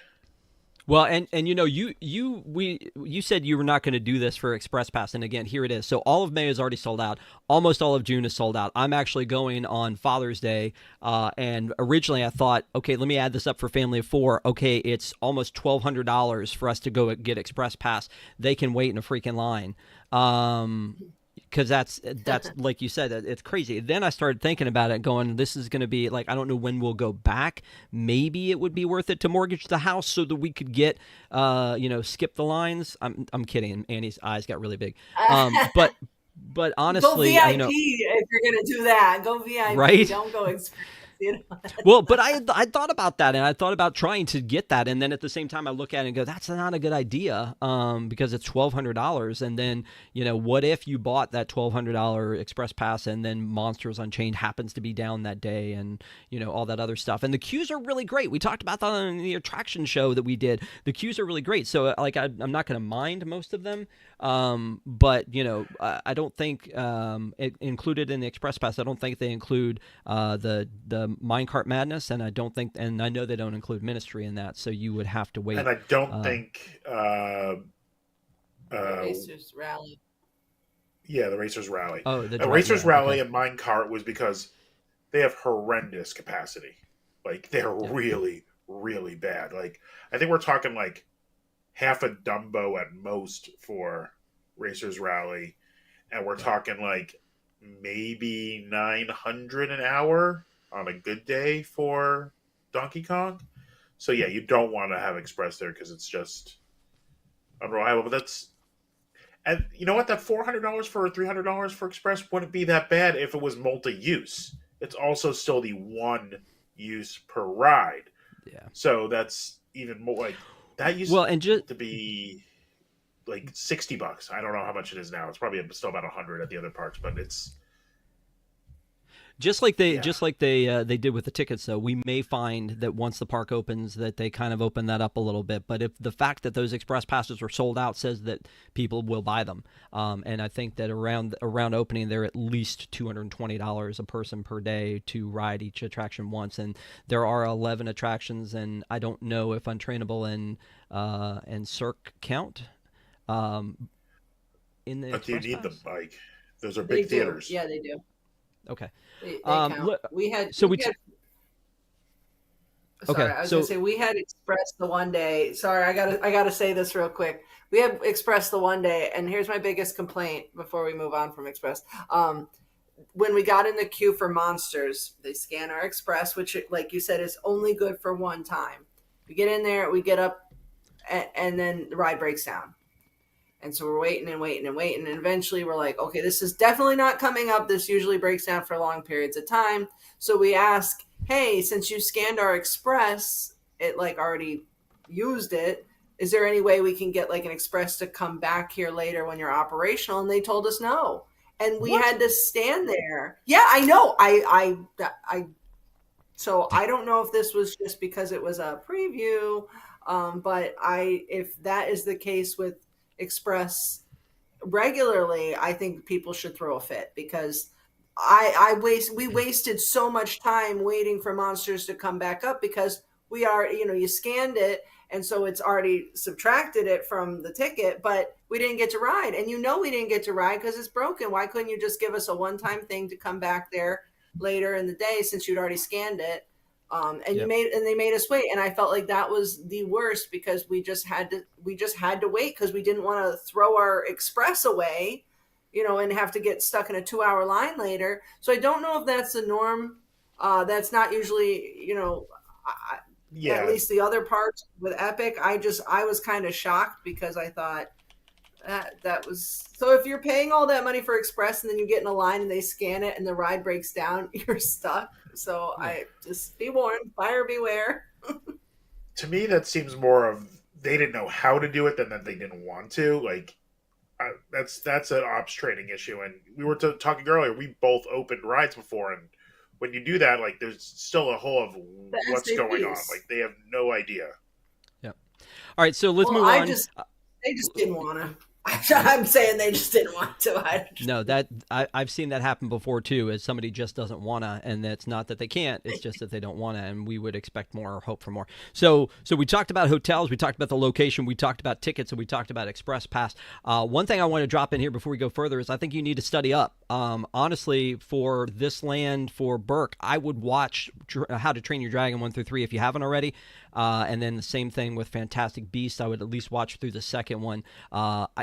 Well, and you said you were not going to do this for Express Pass, and again, here it is. So all of May is already sold out. Almost all of June is sold out. I'm actually going on Father's Day, and originally I thought, okay, let me add this up for family of 4. Okay, it's almost $1,200 for us to go get Express Pass. They can wait in a freaking line. Because that's like you said, it's crazy. Then I started thinking about it, going, this is going to be like, I don't know when we'll go back. Maybe it would be worth it to mortgage the house so that we could get, skip the lines. I'm kidding. Annie's eyes got really big. But honestly, go VIP if you're going to do that. Go VIP, right? Don't go Express. Well, but I thought about that, and I thought about trying to get that, and then at the same time I look at it and go, that's not a good idea, because it's $1,200, and then what if you bought that $1,200 Express Pass and then Monsters Unchained happens to be down that day, and all that other stuff, and the queues are really great. We talked about that on the attraction show that we did. The queues are really great, so like I'm not going to mind most of them, but I don't think it included in the Express Pass. I don't think they include the Minecart Madness, and I know they don't include Ministry in that, so you would have to wait. And I don't think Racers Rally. Yeah, the Racers Rally. Oh, the Racers Rally and Minecart was because they have horrendous capacity. Like they're really, really bad. Like I think we're talking like half a Dumbo at most for Racers Rally, and we're talking like maybe 900 an hour on a good day for Donkey Kong. So yeah, you don't want to have Express there because it's just unreliable. But and you know what? That $400 for $300 for Express wouldn't be that bad if it was multi-use. It's also still the one use per ride. Yeah. So that's even more like that used to be like $60. I don't know how much it is now. It's probably still about 100 at the other parks, but it's just like they did with the tickets. Though we may find that once the park opens, that they kind of open that up a little bit. But if the fact that those Express Passes were sold out says that people will buy them, and I think that around opening, they're at least $220 a person per day to ride each attraction once. And there are 11 attractions, and I don't know if Untrainable and Cirque count. In the but do you need Pass? the bike? Those are big theaters. Yeah, they do. Okay. They count. We had Express the one day. Sorry, I gotta say this real quick. We had Express the one day, and here's my biggest complaint before we move on from Express. When we got in the queue for Monsters, they scan our Express, which, like you said, is only good for one time. We get in there, we get up, and then the ride breaks down. And so we're waiting, and eventually we're like, okay, this is definitely not coming up. This usually breaks down for long periods of time. So we ask, hey, since you scanned our Express, it like already used it, is there any way we can get like an express to come back here later when you're operational? And they told us no. And we had to stand there. Yeah, I know. So I don't know if this was just because it was a preview, but if that is the case with Express regularly, I think people should throw a fit, because we wasted so much time waiting for monsters to come back up, because we are, you scanned it, and so it's already subtracted it from the ticket, but we didn't get to ride. And we didn't get to ride because it's broken. Why couldn't you just give us a one-time thing to come back there later in the day, since you'd already scanned it? And they made us wait. And I felt like that was the worst, because we just had to wait, because we didn't want to throw our express away, and have to get stuck in a 2-hour line later. So I don't know if that's the norm. That's not usually, at least the other parts with Epic. I was kind of shocked, because I thought that was, so if you're paying all that money for Express and then you get in a line and they scan it and the ride breaks down, you're stuck. So I just, be warned, buyer beware. To me, that seems more of they didn't know how to do it than that they didn't want to. Like, that's an ops training issue. And we were talking earlier, we both opened rides before, and when you do that, like, there's still a whole of what's going on. Like, they have no idea. Yeah. All right, so let's move on. They just didn't want to. I'm saying they just didn't want to. No, I've seen that happen before too. As somebody just doesn't want to, and it's not that they can't; it's just that they don't want to. And we would expect more or hope for more. So we talked about hotels, we talked about the location, we talked about tickets, and we talked about Express Pass. One thing I want to drop in here before we go further is I think you need to study up. Honestly, for this land, for Burke, I would watch How to Train Your Dragon 1 through 3 if you haven't already. And then the same thing with Fantastic Beasts. I would at least watch through the second one.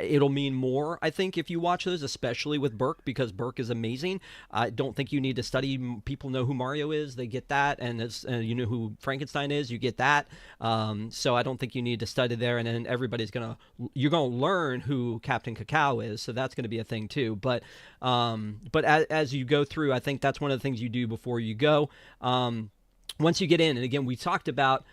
It'll mean more, I think, if you watch those, especially with Burke, because Burke is amazing. I don't think you need to study. People know who Mario is. They get that. And you know who Frankenstein is. You get that. So I don't think you need to study there. And then you're going to learn who Captain Cacao is. So that's going to be a thing too. But as you go through, I think that's one of the things you do before you go. Once you get in, and again, we talked about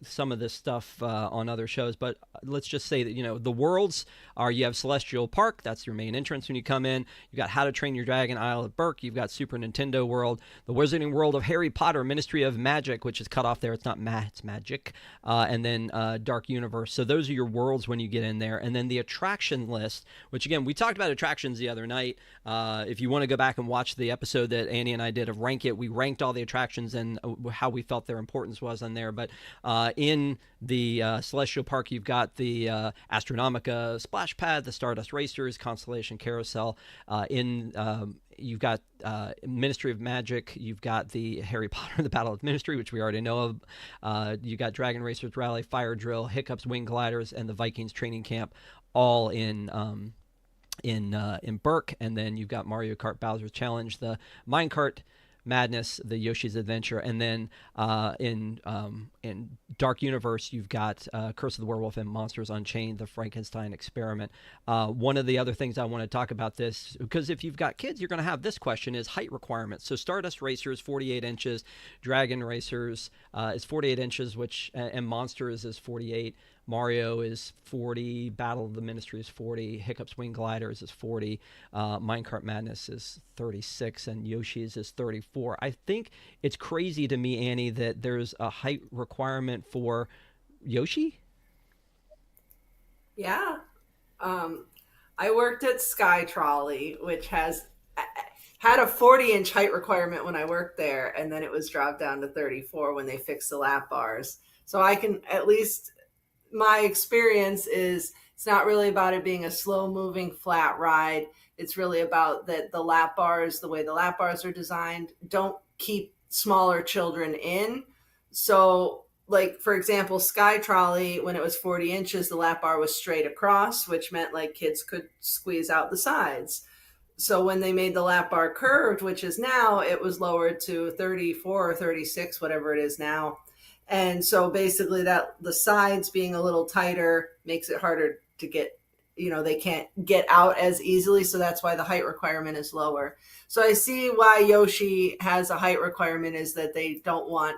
some of this stuff on other shows, but let's just say that, the worlds are, you have Celestial Park, that's your main entrance when you come in. You've got How to Train Your Dragon Isle of Berk, you've got Super Nintendo World, the Wizarding World of Harry Potter, Ministry of Magic, which is cut off there, it's not it's magic, and then Dark Universe. So those are your worlds when you get in there. And then the attraction list, which again, we talked about attractions the other night. If you want to go back and watch the episode that Annie and I did of Rank It, we ranked all the attractions and how we felt their importance was on there. But in the Celestial Park, you've got the Astronomica Splash Pad, the Stardust Racers, Constellation Carousel. You've got Ministry of Magic. You've got the Harry Potter and the Battle of Ministry, which we already know of. You got Dragon Racers Rally, Fire Drill, Hiccups Wing Gliders, and the Vikings Training Camp, all in Burke. And then you've got Mario Kart Bowser's Challenge, the Minecart Madness, the Yoshi's Adventure, and then in Dark Universe you've got Curse of the Werewolf and Monsters Unchained, the Frankenstein Experiment. One of the other things I want to talk about this, because if you've got kids, you're going to have this question, is height requirements. So Stardust Racers 48 inches, Dragon Racers is 48 inches, and Monsters is 48. Mario is 40, Battle of the Ministry is 40, Hiccups Wing Gliders is 40, Minecart Madness is 36, and Yoshi's is 34. I think it's crazy to me, Annie, that there's a height requirement for Yoshi? Yeah. I worked at Sky Trolley, which had a 40-inch height requirement when I worked there, and then it was dropped down to 34 when they fixed the lap bars. So I can at least... My experience is it's not really about it being a slow moving flat ride. It's really about that the lap bars, the way the lap bars are designed, don't keep smaller children in. So like, for example, Sky Trolley, when it was 40 inches, the lap bar was straight across, which meant like kids could squeeze out the sides. So when they made the lap bar curved, which is now, it was lowered to 34 or 36, whatever it is now. And so basically that the sides being a little tighter makes it harder to get, they can't get out as easily. So that's why the height requirement is lower. So I see why Yoshi has a height requirement, is that they don't want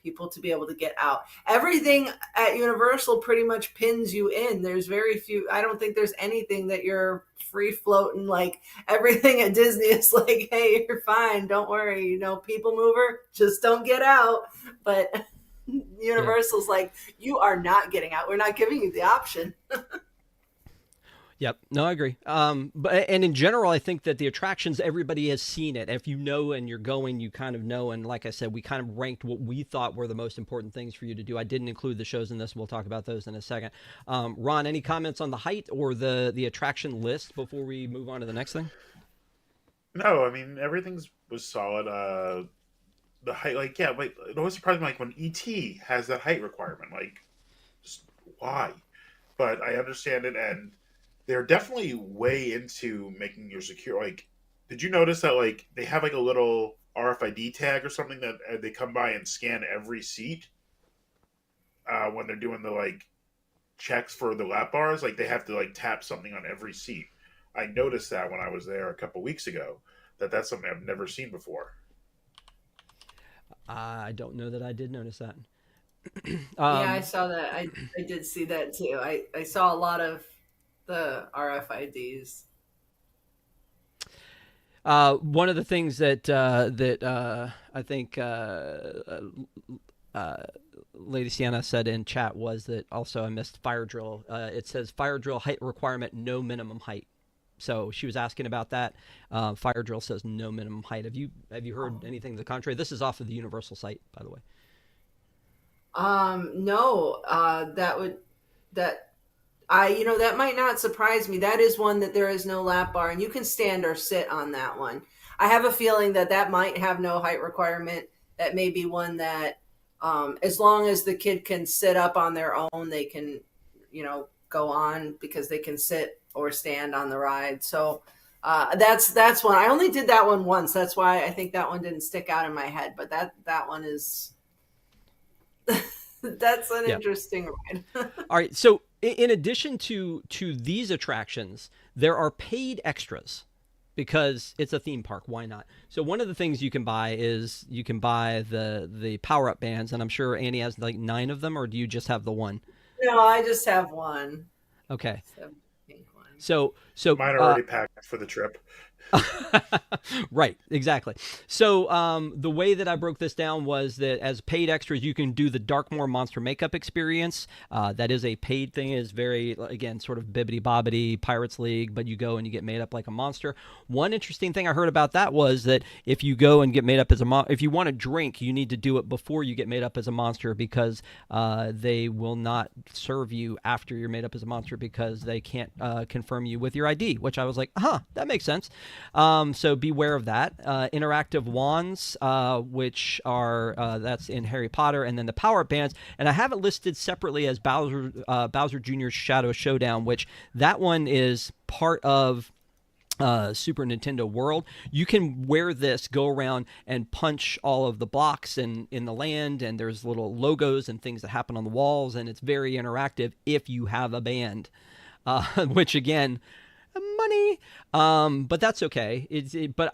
people to be able to get out. Everything at Universal pretty much pins you in. There's very few, I don't think there's anything that you're free floating. Like everything at Disney is like, hey, you're fine, don't worry, people mover, just don't get out. But Universal's like, you are not getting out, we're not giving you the option. Yep. No, I agree. And in general, I think that the attractions, everybody has seen it. If you know and you're going, you kind of know. And like I said, we kind of ranked what we thought were the most important things for you to do. I didn't include the shows in this. We'll talk about those in a second. Ron, any comments on the height or the attraction list before we move on to the next thing? No, I mean everything was solid. The height, like, yeah, but it always surprised me, like when ET has that height requirement, like, just why? But I understand it, and they're definitely way into making your secure. Like, did you notice that like they have like a little RFID tag or something that they come by and scan every seat when they're doing the like checks for the lap bars? Like they have to like tap something on every seat. I noticed that when I was there a couple weeks ago. That's something I've never seen before. I don't know that I did notice that. Yeah, I saw that. I did see that too. I saw a lot of the RFIDs. One of the things that I think Lady Sienna said in chat was that also I missed fire drill. It says fire drill height requirement, no minimum height. So she was asking about that. Fire drill says no minimum height. Have you heard anything to the contrary? This is off of the Universal site, by the way. No, that might not surprise me. That is one that there is no lap bar, and you can stand or sit on that one. I have a feeling that might have no height requirement. That may be one that, as long as the kid can sit up on their own, they can, go on because they can sit or stand on the ride. So that's one. I only did that one once. That's why I think that one didn't stick out in my head. But that one is that's an interesting ride. All right. So in addition to these attractions, there are paid extras because it's a theme park. Why not? So one of the things you can buy is the power up bands, and I'm sure Annie has like 9 of them, or do you just have the one? No, I just have one. Okay. So mine are already packed for the trip. Right, exactly. So the way that I broke this down was that as paid extras, you can do the Darkmoor Monster Makeup Experience. That is a paid thing. It is very, again, sort of bibbity-bobbity Pirates League, but you go and you get made up like a monster. One interesting thing I heard about that was that if you go and get made up as if you want to drink, you need to do it before you get made up as a monster because they will not serve you after you're made up as a monster because they can't confirm you with your ID, which I was like, that makes sense. So beware of that. Interactive wands, which are that's in Harry Potter, and then the power bands. And I have it listed separately as Bowser Jr.'s Shadow Showdown, which that one is part of Super Nintendo World. You can wear this, go around and punch all of the blocks in the land, and there's little logos and things that happen on the walls, and it's very interactive if you have a band, which again, money, but that's okay. But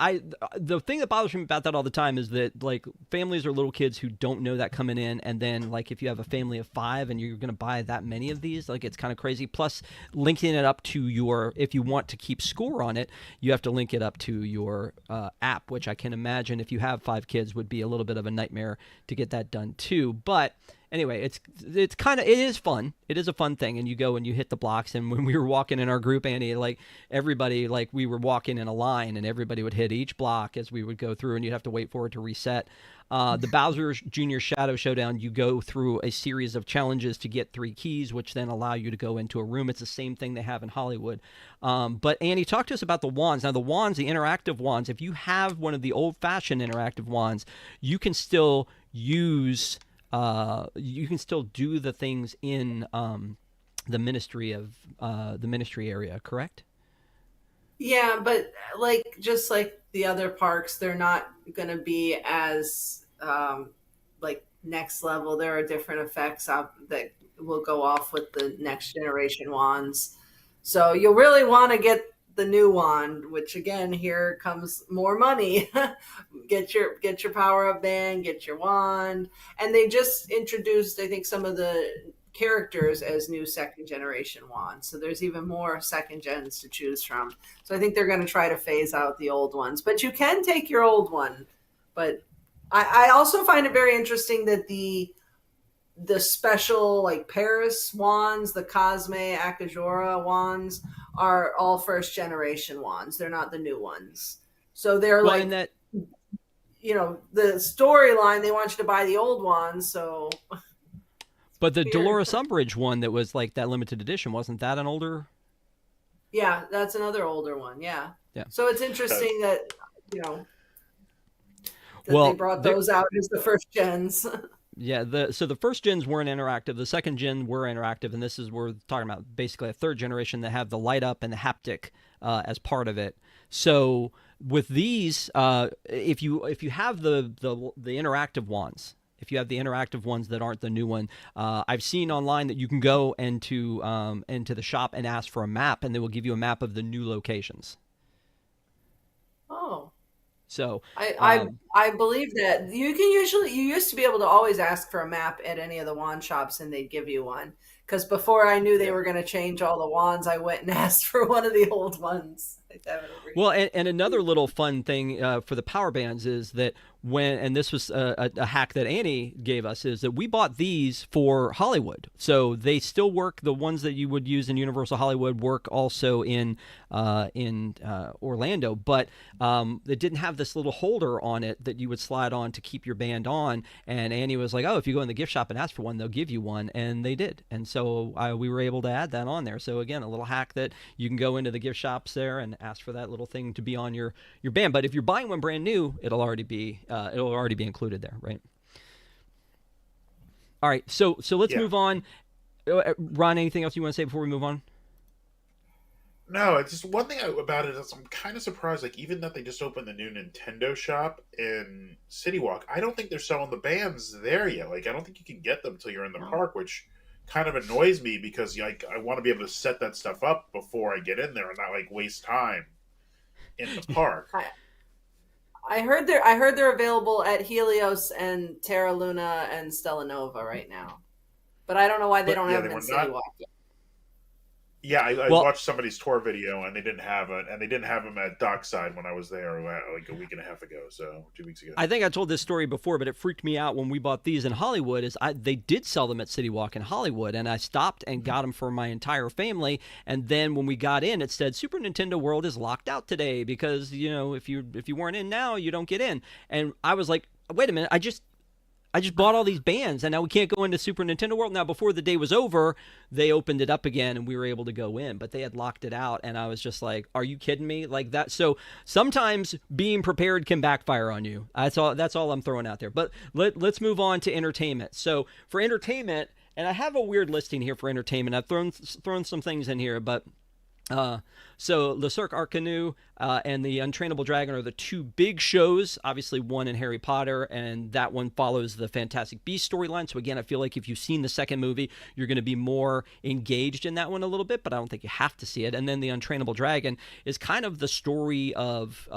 the thing that bothers me about that all the time is that like families or little kids who don't know that coming in, and then like if you have a family of 5 and you're going to buy that many of these, like it's kind of crazy. Plus linking it up to if you want to keep score on it, you have to link it up to your app, which I can imagine if you have 5 kids would be a little bit of a nightmare to get that done too. But anyway, it is fun. It is a fun thing, and you go and you hit the blocks. And when we were walking in our group, Annie, like everybody, like we were walking in a line, and everybody would hit each block as we would go through, and you'd have to wait for it to reset. The Bowser Jr. Shadow Showdown, you go through a series of challenges to get 3 keys, which then allow you to go into a room. It's the same thing they have in Hollywood. But Annie, talk to us about the wands. Now, the wands, the interactive wands, if you have one of the old-fashioned interactive wands, you can still use. You can still do the things in the ministry area, correct? Yeah, but just like the other parks, they're not going to be as like next level. There are different effects that will go off with the next generation wands. So you'll really want to get the new wand, which again, here comes more money. Get your power up band, get your wand. And they just introduced, I think, some of the characters as new second generation wands. So there's even more second gens to choose from. So I think they're going to try to phase out the old ones. But you can take your old one. But I also find it very interesting that the special like Paris wands, the Cosme Akajora wands are all first generation wands. They're not the new ones. So they're Well, like and that the storyline, they want you to buy the old ones, so but the weird. Dolores Umbridge one that was like that limited edition, wasn't that an older? Yeah, that's another older one. Yeah. Yeah. So it's interesting that that Well, they brought those out as the first gens. Yeah, so the first gens weren't interactive. The second gen were interactive, and this is we're talking about basically a third generation that have the light up and the haptic as part of it. So with these, if you have the interactive wands, if you have the interactive ones that aren't the new one, I've seen online that you can go into the shop and ask for a map, and they will give you a map of the new locations. Oh. So I believe that you used to be able to always ask for a map at any of the wand shops and they'd give you one. Because before I knew they were going to change all the wands, I went and asked for one of the old ones. Well, and another little fun thing for the power bands is that and this was a hack that Annie gave us, is that we bought these for Hollywood. So they still work. The ones that you would use in Universal Hollywood work also in Orlando, but it didn't have this little holder on it that you would slide on to keep your band on. And Annie was like, oh, if you go in the gift shop and ask for one, they'll give you one. And they did. And so we were able to add that on there. So again, a little hack that you can go into the gift shops there and ask for that little thing to be on your band. But if you're buying one brand new, it'll already be included there, right? All right, so let's move on. Ron, anything else you want to say before we move on? No, it's just one thing about it is I'm kind of surprised. Like, even that they just opened the new Nintendo shop in City Walk, I don't think they're selling the bands there yet. Like, I don't think you can get them until you're in the park, which kind of annoys me because like I want to be able to set that stuff up before I get in there and not like waste time in the park. I heard they're available at Helios and Terra Luna and Stella Nova right now, but I don't know why they don't have them in City Walk yet. Yeah, I watched somebody's tour video and they didn't have them at Dockside when I was there like a week and a half ago, so 2 weeks ago. I think I told this story before, but it freaked me out when we bought these in Hollywood. They did sell them at City Walk in Hollywood, and I stopped and got them for my entire family. And then when we got in, it said Super Nintendo World is locked out today because if you weren't in now, you don't get in. And I was like, wait a minute, I just bought all these bands, and now we can't go into Super Nintendo World. Now, before the day was over, they opened it up again, and we were able to go in. But they had locked it out, and I was just like, are you kidding me? Like that. So sometimes being prepared can backfire on you. That's all I'm throwing out there. But let's move on to entertainment. So for entertainment, and I have a weird listing here for entertainment. I've thrown some things in here, but... So Le Cirque Arcanu and The Untrainable Dragon are the two big shows. Obviously, one in Harry Potter, and that one follows the Fantastic Beasts storyline. So again, I feel like if you've seen the second movie, you're going to be more engaged in that one a little bit, but I don't think you have to see it. And then The Untrainable Dragon is kind of the story of,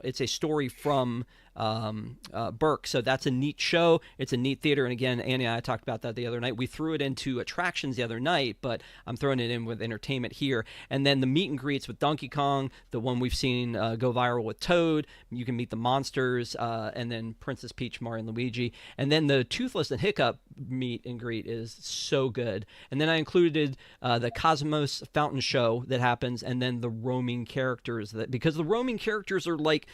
it's a story from Burke. So that's a neat show. It's a neat theater. And again, Annie and I talked about that the other night. We threw it into attractions the other night, but I'm throwing it in with entertainment here. And then the meet and greets with Donkey Kong, the one we've seen go viral with Toad. You can meet the monsters, and then Princess Peach, Mario, and Luigi. And then the Toothless and Hiccup meet and greet is so good. And then I included the Cosmos Fountain Show that happens, and then the roaming characters, because the roaming characters are like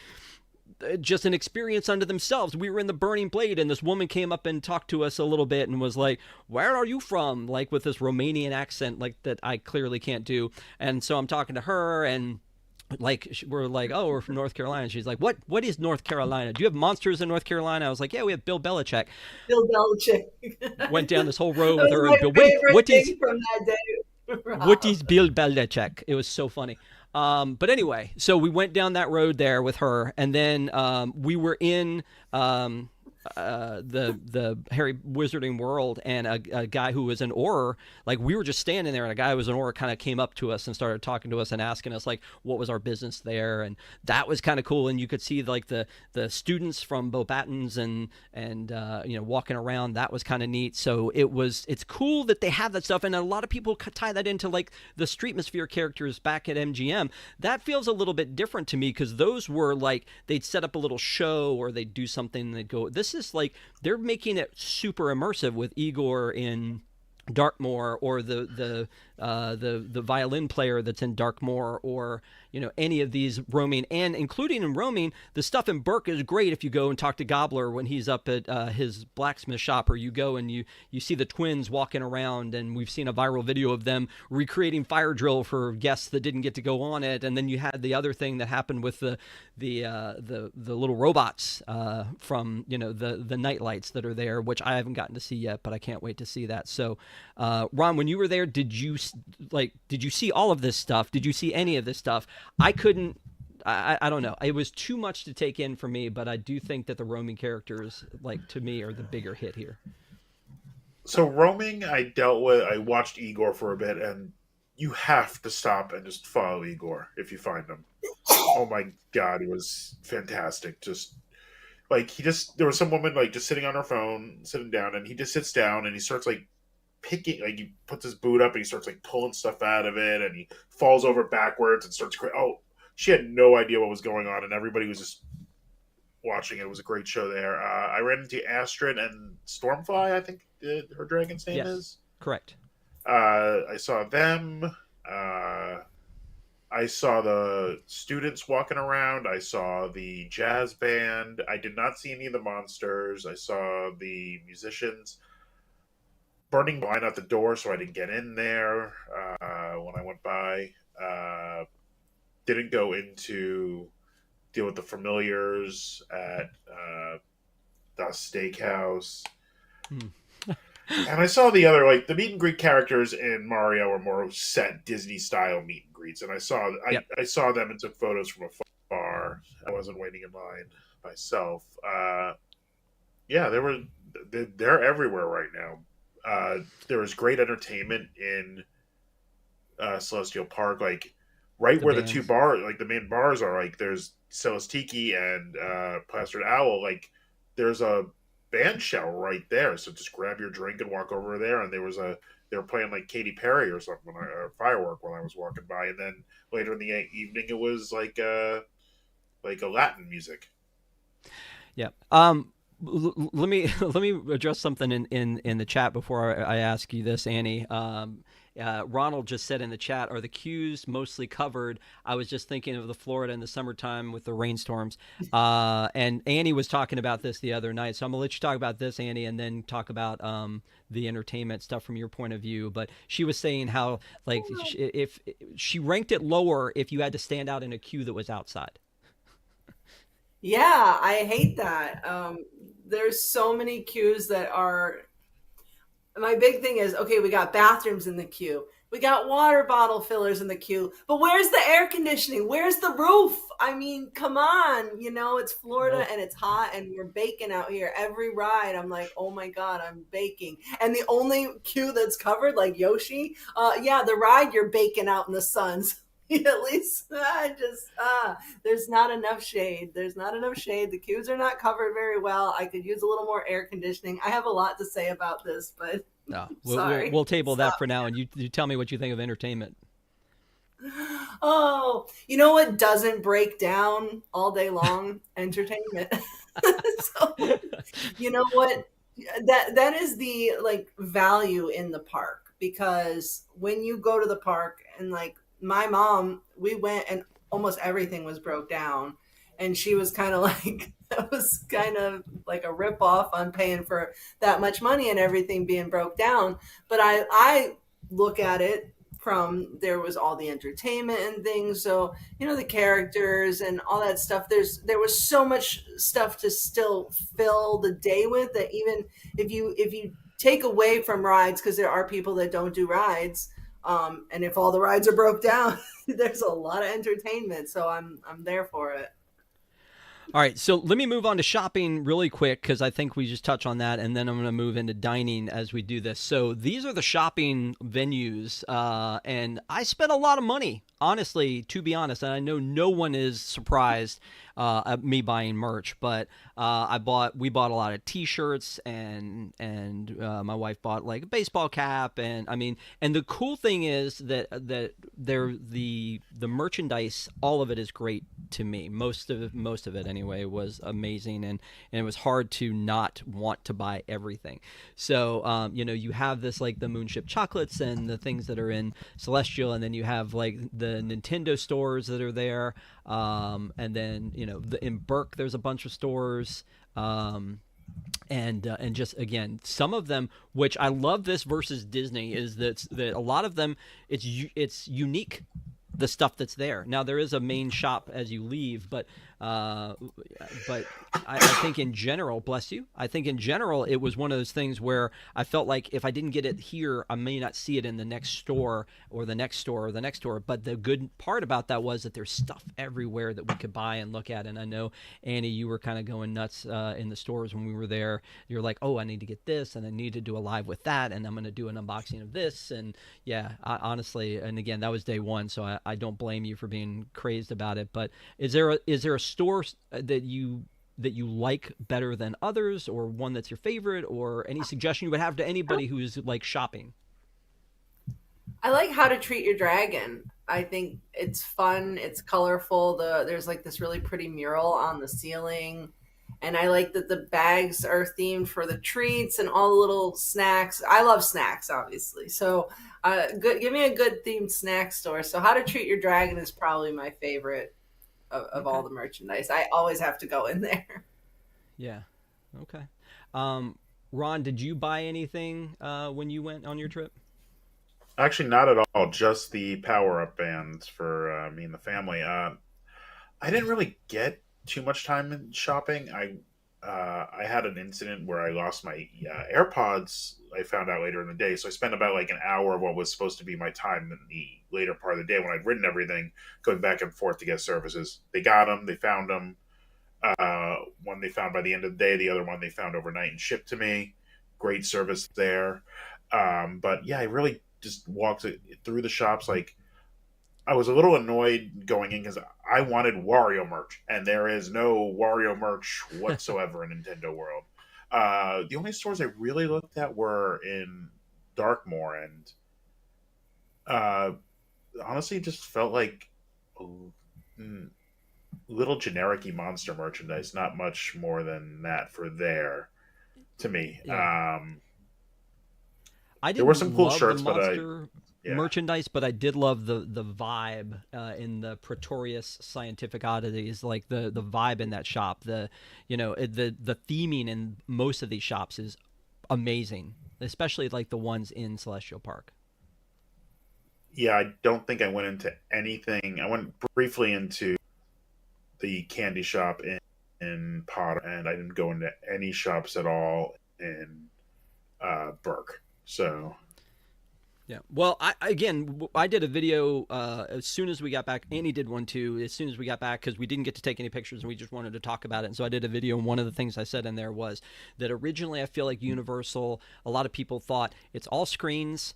just an experience unto themselves. We were in the Burning Blade, and this woman came up and talked to us a little bit and was like, where are you from? Like with this Romanian accent, like that I clearly can't do. And so I'm talking to her, and like we're like, oh, we're from North Carolina. And she's like, what is North Carolina? Do you have monsters in North Carolina? I was like, yeah, we have Bill Belichick. Bill Belichick. Went down this whole road with her. And Bill, what is from that day? What is Bill Belichick? It was so funny. But anyway, so we went down that road there with her, and then we were in the Harry Wizarding World, and a guy who was an Auror, like we were just standing there, and a guy who was an Auror kind of came up to us and started talking to us and asking us like what was our business there, and that was kind of cool. And you could see like the students from Beauxbatons and walking around. That was kind of neat. So it's cool that they have that stuff, and a lot of people tie that into like the Streetmosphere characters back at MGM. That feels a little bit different to me because those were like they'd set up a little show or they'd do something and they'd go. This is like they're making it super immersive with Igor in Darkmoor, or the violin player that's in Darkmoor, or any of these roaming, and including in roaming, the stuff in Burke is great if you go and talk to Gobbler when he's up at his blacksmith shop, or you go and you see the twins walking around, and we've seen a viral video of them recreating Fire Drill for guests that didn't get to go on it. And then you had the other thing that happened with the little robots from the night lights that are there, which I haven't gotten to see yet, but I can't wait to see that. So Ron, when you were there, did you see all of this stuff? Did you see any of this stuff? I couldn't. I don't know. It was too much to take in for me, but I do think that the roaming characters, like to me, are the bigger hit here. So roaming, I watched Igor for a bit, and you have to stop and just follow Igor if you find him. Oh my God, he was fantastic. Just like there was some woman like just sitting on her phone, sitting down, and he just sits down and he starts like picking, like he puts his boot up and he starts like pulling stuff out of it, and he falls over backwards and starts she had no idea what was going on, and everybody was just watching it. It was a great show there. I ran into Astrid and Stormfly, I think her dragon's name is. Correct. I saw them. I saw the students walking around. I saw the jazz band. I did not see any of the monsters. I saw the musicians burning wine at the door, so I didn't get in there when I went by. Didn't go into deal with the familiars at the steakhouse. And I saw the other, like, the meet and greet characters in Mario are more set Disney style meet and greets, and I saw them and took photos from afar. I wasn't waiting in line myself. They're everywhere right now. There was great entertainment in Celestial Park, like right where the two bars, like the main bars are. Like there's Celestiki and Plastered Owl. Like there's a band shell right there, so just grab your drink and walk over there. And they were playing like Katy Perry or something, or Firework when I was walking by. And then later in the evening, it was like a Latin music. Yeah. Let me address something in the chat before I ask you this, Annie. Ronald just said in the chat, are the queues mostly covered? I was just thinking of the Florida in the summertime with the rainstorms. And Annie was talking about this the other night. So I'm going to let you talk about this, Annie, and then talk about the entertainment stuff from your point of view. But she was saying how, like, if she ranked it lower if you had to stand out in a queue that was outside. Yeah, I hate that. There's so many queues that are. My big thing is, okay, we got bathrooms in the queue. We got water bottle fillers in the queue. But where's the air conditioning? Where's the roof? I mean, come on. It's Florida and it's hot and we're baking out here. Every ride, I'm like, oh my God, I'm baking. And the only queue that's covered, like Yoshi, the ride you're baking out in the sun. At least there's not enough shade. There's not enough shade. The queues are not covered very well. I could use a little more air conditioning. I have a lot to say about this, but no, sorry. We'll table that for now, and you tell me what you think of entertainment. Oh, you know what doesn't break down all day long? Entertainment. So, you know what? That is the value in the park, because when you go to the park and my mom, we went and almost everything was broke down. And she was kind of like, that was kind of like a ripoff on paying for that much money and everything being broke down. But I look at it from, there was all the entertainment and things. So, the characters and all that stuff, there was so much stuff to still fill the day with, that even if you take away from rides, because there are people that don't do rides, and if all the rides are broke down, there's a lot of entertainment. So I'm there for it. All right, so let me move on to shopping really quick because I think we just touched on that, and then I'm going to move into dining as we do this. So these are the shopping venues, and I spent a lot of money, honestly, to be honest. And I know no one is surprised at me buying merch, but we bought a lot of T-shirts, and my wife bought like a baseball cap, and I mean, and the cool thing is that the merchandise, all of it is great to me. Most of it anyway was amazing, and it was hard to not want to buy everything. So you have this like the Moonship chocolates and the things that are in Celestial, and then you have like the Nintendo stores that are there, and then in Burke there's a bunch of stores. And just again, some of them, which I love this versus Disney, is that a lot of them it's unique, the stuff that's there. Now there is a main shop as you leave, but I think in general, bless you, I think in general it was one of those things where I felt like if I didn't get it here, I may not see it in the next store or the next store or the next store. But the good part about that was that there's stuff everywhere that we could buy and look at. And I know, Annie, you were kind of going nuts in the stores when we were there. You're like, oh, I need to get this, and I need to do a live with that, and I'm going to do an unboxing of this. And yeah, honestly, and again, that was day one, so I don't blame you for being crazed about it. But is there a store that you like better than others, or one that's your favorite, or any suggestion you would have to anybody who's like shopping? I like How to Treat Your Dragon. I think it's fun, it's colorful. There's like this really pretty mural on the ceiling, and I like that the bags are themed for the treats and all the little snacks. I love snacks, obviously. So, give me a good themed snack store. So, How to Treat Your Dragon is probably my favorite of Okay. all the merchandise. I always have to go in there. Yeah. Okay. Ron, did you buy anything when you went on your trip? Actually, not at all. Just the power up bands for me and the family. I didn't really get too much time in shopping. I had an incident where I lost my AirPods. I found out later in the day, so I spent about like an hour of what was supposed to be my time in the later part of the day when I'd written everything, going back and forth to get services. They got them. They found them. One they found by the end of the day. The other one they found overnight and shipped to me. Great service there. But yeah, I really just walked through the shops like I was a little annoyed going in because I wanted Wario merch, and there is no Wario merch whatsoever in Nintendo World. The only stores I really looked at were in Darkmoor, and uh, honestly, it just felt like mm, little generic-y monster merchandise. Not much more than that for there to me. Yeah. I There were didn't some cool love the shirts, but monster yeah. merchandise, but I did love the vibe in the Pretorius Scientific Oddities, like the vibe in that shop. The theming in most of these shops is amazing, especially like the ones in Celestial Park. Yeah, I don't think I went into anything. I went briefly into the candy shop in Potter, and I didn't go into any shops at all in Burke. So Yeah. Well, I did a video as soon as we got back. Annie did one too as soon as we got back because we didn't get to take any pictures and we just wanted to talk about it. And so I did a video, and one of the things I said in there was that originally I feel like Universal, a lot of people thought it's all screens.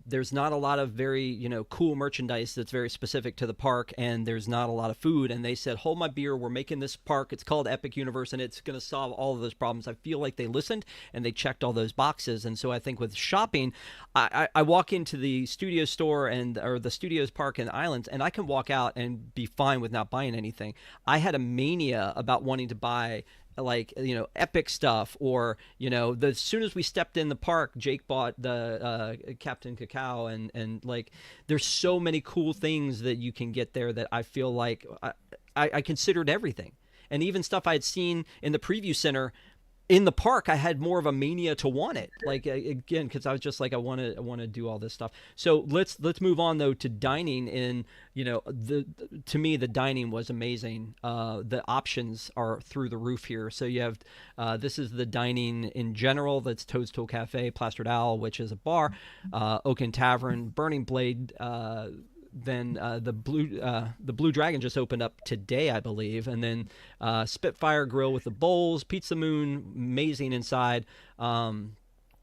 There's not a lot of very cool merchandise that's very specific to the park, and there's not a lot of food. And they said, hold my beer, we're making this park, it's called Epic Universe, and it's going to solve all of those problems. I feel like they listened and they checked all those boxes. And so I think with shopping, I walk into the studio store or the studios park and islands, and I can walk out and be fine with not buying anything. I had a mania about wanting to buy like epic stuff, or as soon as we stepped in the park, Jake bought the Captain Cacao, and like there's so many cool things that you can get there that I feel like I considered everything, and even stuff I had seen in the preview center in the park, I had more of a mania to want it. Like again, because I was just like, I want to do all this stuff. So let's move on though to dining. To me, the dining was amazing. The options are through the roof here. So you have this is the dining in general. That's Toadstool Cafe, Plastered Owl, which is a bar, Oaken Tavern, Burning Blade. the Blue Dragon just opened up today, I believe, and then Spitfire Grill with the bowls, Pizza Moon, amazing inside.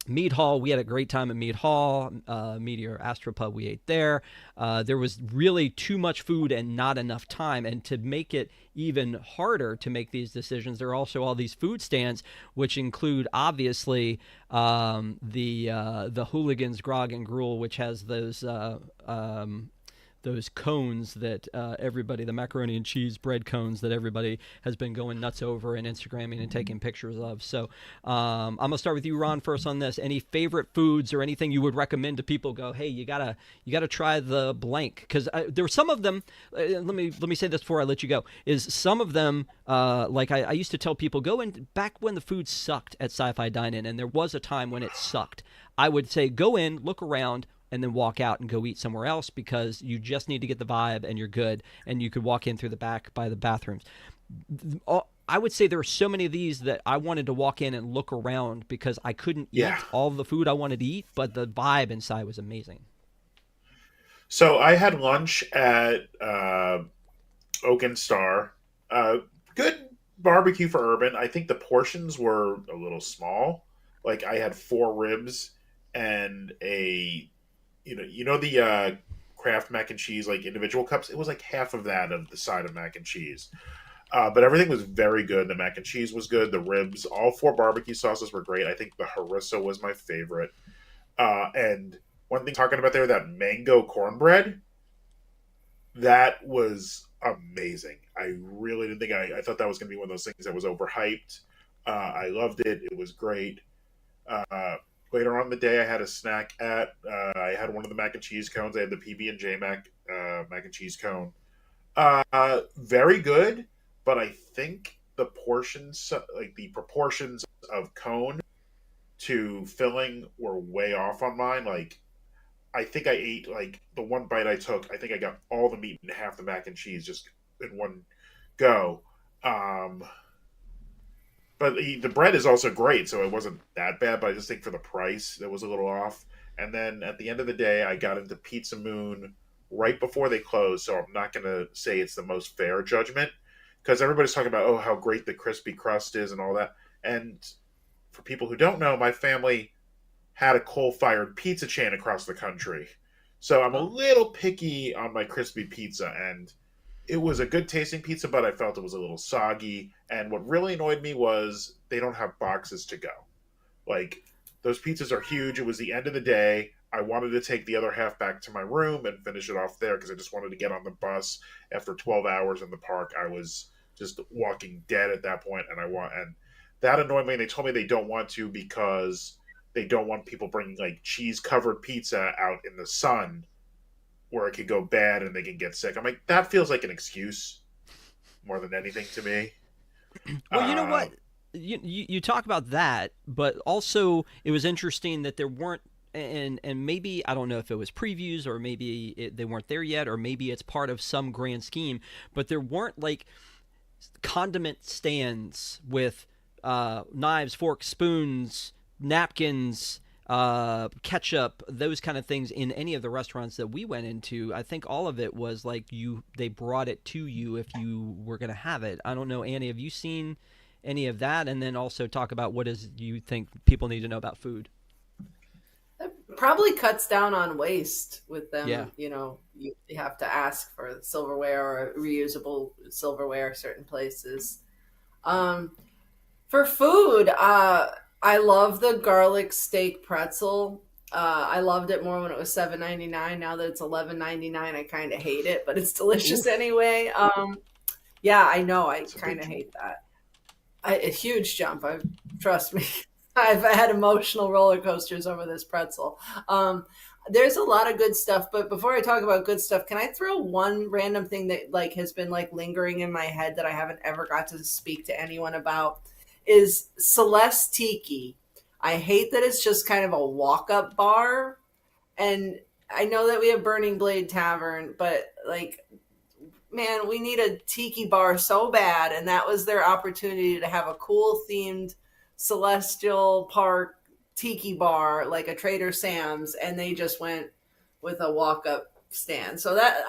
Mead Hall, we had a great time at Mead Hall. Meteor Astropub, we ate there. There was really too much food and not enough time. And to make it even harder to make these decisions, there are also all these food stands, which include obviously the Hooligans Grog and Gruel, which has those cones that everybody, the macaroni and cheese bread cones that everybody has been going nuts over and Instagramming and taking pictures of. So I'm gonna start with you, Ron, first on this. Any favorite foods or anything you would recommend to people? Go, hey, you gotta try the blank, because there were some of them. Let me say this before I let you go. Is some of them like I used to tell people, go in back when the food sucked at Sci-Fi Dine-In, and there was a time when it sucked. I would say go in, look around, and then walk out and go eat somewhere else, because you just need to get the vibe and you're good, and you could walk in through the back by the bathrooms. I would say there are so many of these that I wanted to walk in and look around because I couldn't eat all the food I wanted to eat, but the vibe inside was amazing. So I had lunch at Oak and Star. Good barbecue for urban. I think the portions were a little small. Like I had 4 ribs and a the Kraft mac and cheese, like individual cups. It was like half of that of the side of mac and cheese. But everything was very good. The mac and cheese was good. The ribs, all 4 barbecue sauces were great. I think the harissa was my favorite. And one thing talking about there, that mango cornbread, that was amazing. I really didn't think I thought that was going to be one of those things that was overhyped. I loved it. It was great. Later on in the day, I had a snack at. I had one of the mac and cheese cones. I had the PB&J mac and cheese cone. Very good, but I think the portions, like the proportions of cone to filling, were way off on mine. Like, I think I ate like the one bite I took. I think I got all the meat and half the mac and cheese just in one go. But the bread is also great, so it wasn't that bad. But I just think for the price, that was a little off. And then at the end of the day, I got into Pizza Moon right before they closed, so I'm not going to say it's the most fair judgment, because everybody's talking about, oh, how great the crispy crust is and all that. And for people who don't know, my family had a coal-fired pizza chain across the country. So I'm a little picky on my crispy pizza, and it was a good tasting pizza, but I felt it was a little soggy. And what really annoyed me was they don't have boxes to go. Like, those pizzas are huge. It was the end of the day. I wanted to take the other half back to my room and finish it off there because I just wanted to get on the bus. After 12 hours in the park, I was just walking dead at that point, and that annoyed me. And they told me they don't want to because they don't want people bringing like cheese covered pizza out in the sun where it could go bad and they can get sick. I'm like, that feels like an excuse more than anything to me. Well, you know what? You talk about that, but also it was interesting that there weren't, and maybe, I don't know if it was previews or maybe they weren't there yet, or maybe it's part of some grand scheme, but there weren't like condiment stands with knives, forks, spoons, napkins, ketchup, those kind of things in any of the restaurants that we went into. I think all of it was like they brought it to you if you were going to have it. I don't know, Annie, have you seen any of that? And then also talk about what is you think people need to know about food. It probably cuts down on waste with them. Yeah. You have to ask for silverware or reusable silverware certain places. For food, I love the garlic steak pretzel. I loved it more when it was $7.99. Now that it's $11.99, I kind of hate it, but it's delicious anyway. Yeah, I know. I kind of hate that. A huge jump. Trust me. I've had emotional roller coasters over this pretzel. There's a lot of good stuff, but before I talk about good stuff, can I throw one random thing that like has been like lingering in my head that I haven't ever got to speak to anyone about? Is Celeste Tiki. I hate that it's just kind of a walk-up bar. And I know that we have Burning Blade Tavern, but like, man, we need a tiki bar so bad. And that was their opportunity to have a cool themed Celestial Park tiki bar, like a Trader Sam's. And they just went with a walk-up stand. So that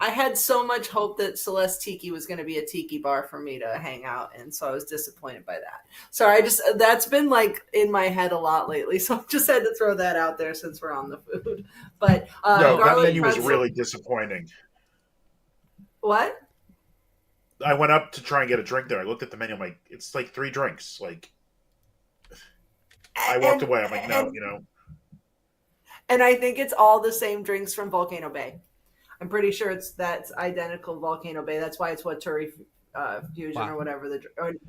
I had so much hope that Celeste Tiki was going to be a tiki bar for me to hang out in, so I was disappointed by that. So that's been like in my head a lot lately. So I just had to throw that out there since we're on the food. But No, that garlic menu was pretzel. really disappointing. What? I went up to try and get a drink there. I looked at the menu. I'm like, it's like 3 drinks. Like, I walked away. I'm like, no, And I think it's all the same drinks from Volcano Bay. I'm pretty sure that's identical Volcano Bay. That's why it's Waturi Fusion or whatever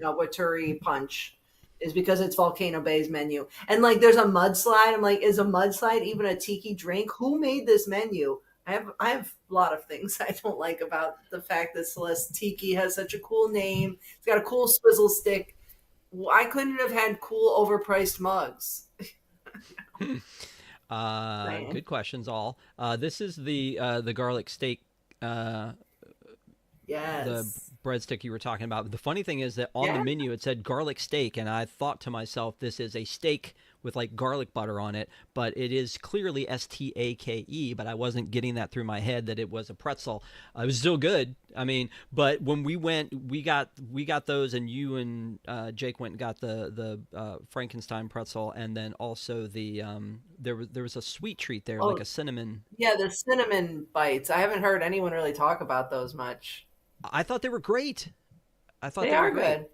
Waturi Punch is, because it's Volcano Bay's menu. And like, there's a mudslide. I'm like, is a mudslide even a tiki drink? Who made this menu? I have a lot of things I don't like about the fact that Celeste Tiki has such a cool name. It's got a cool swizzle stick. I couldn't have had cool overpriced mugs. Good questions, all. This is the garlic steak, Yes. the breadstick you were talking about. The funny thing is that on the menu it said garlic steak, and I thought to myself, this is a steak with like garlic butter on it, but it is clearly STAKE, but I wasn't getting that through my head that it was a pretzel. It was still good. I mean, but when we went, we got those, and you and Jake went and got the Frankenstein pretzel, and then also the there was a sweet treat there, like a cinnamon. Yeah, the cinnamon bites. I haven't heard anyone really talk about those much. I thought they were great. I thought they were are great.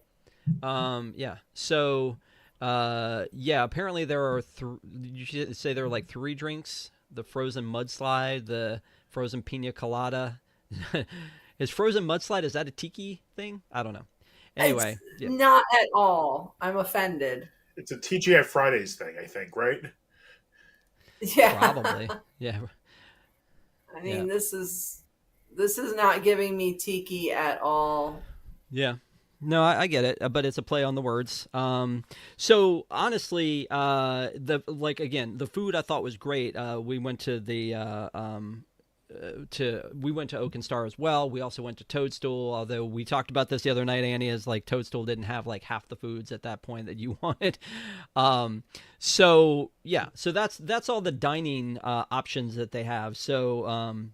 good. Yeah. So apparently there are did you say there were like 3 drinks? The frozen mudslide, the frozen pina colada. Is frozen mudslide, is that a tiki thing? I don't know. Anyway, not at all. I'm offended. It's a TGI Fridays thing, I think, right? Yeah. Probably. Yeah. I mean, this is not giving me tiki at all. Yeah. No, I get it, but it's a play on the words. So honestly, the food I thought was great. We went to Oak and Star as well. We also went to Toadstool, although we talked about this the other night, Annie, is like Toadstool didn't have like half the foods at that point that you wanted. So that's all the dining options that they have. So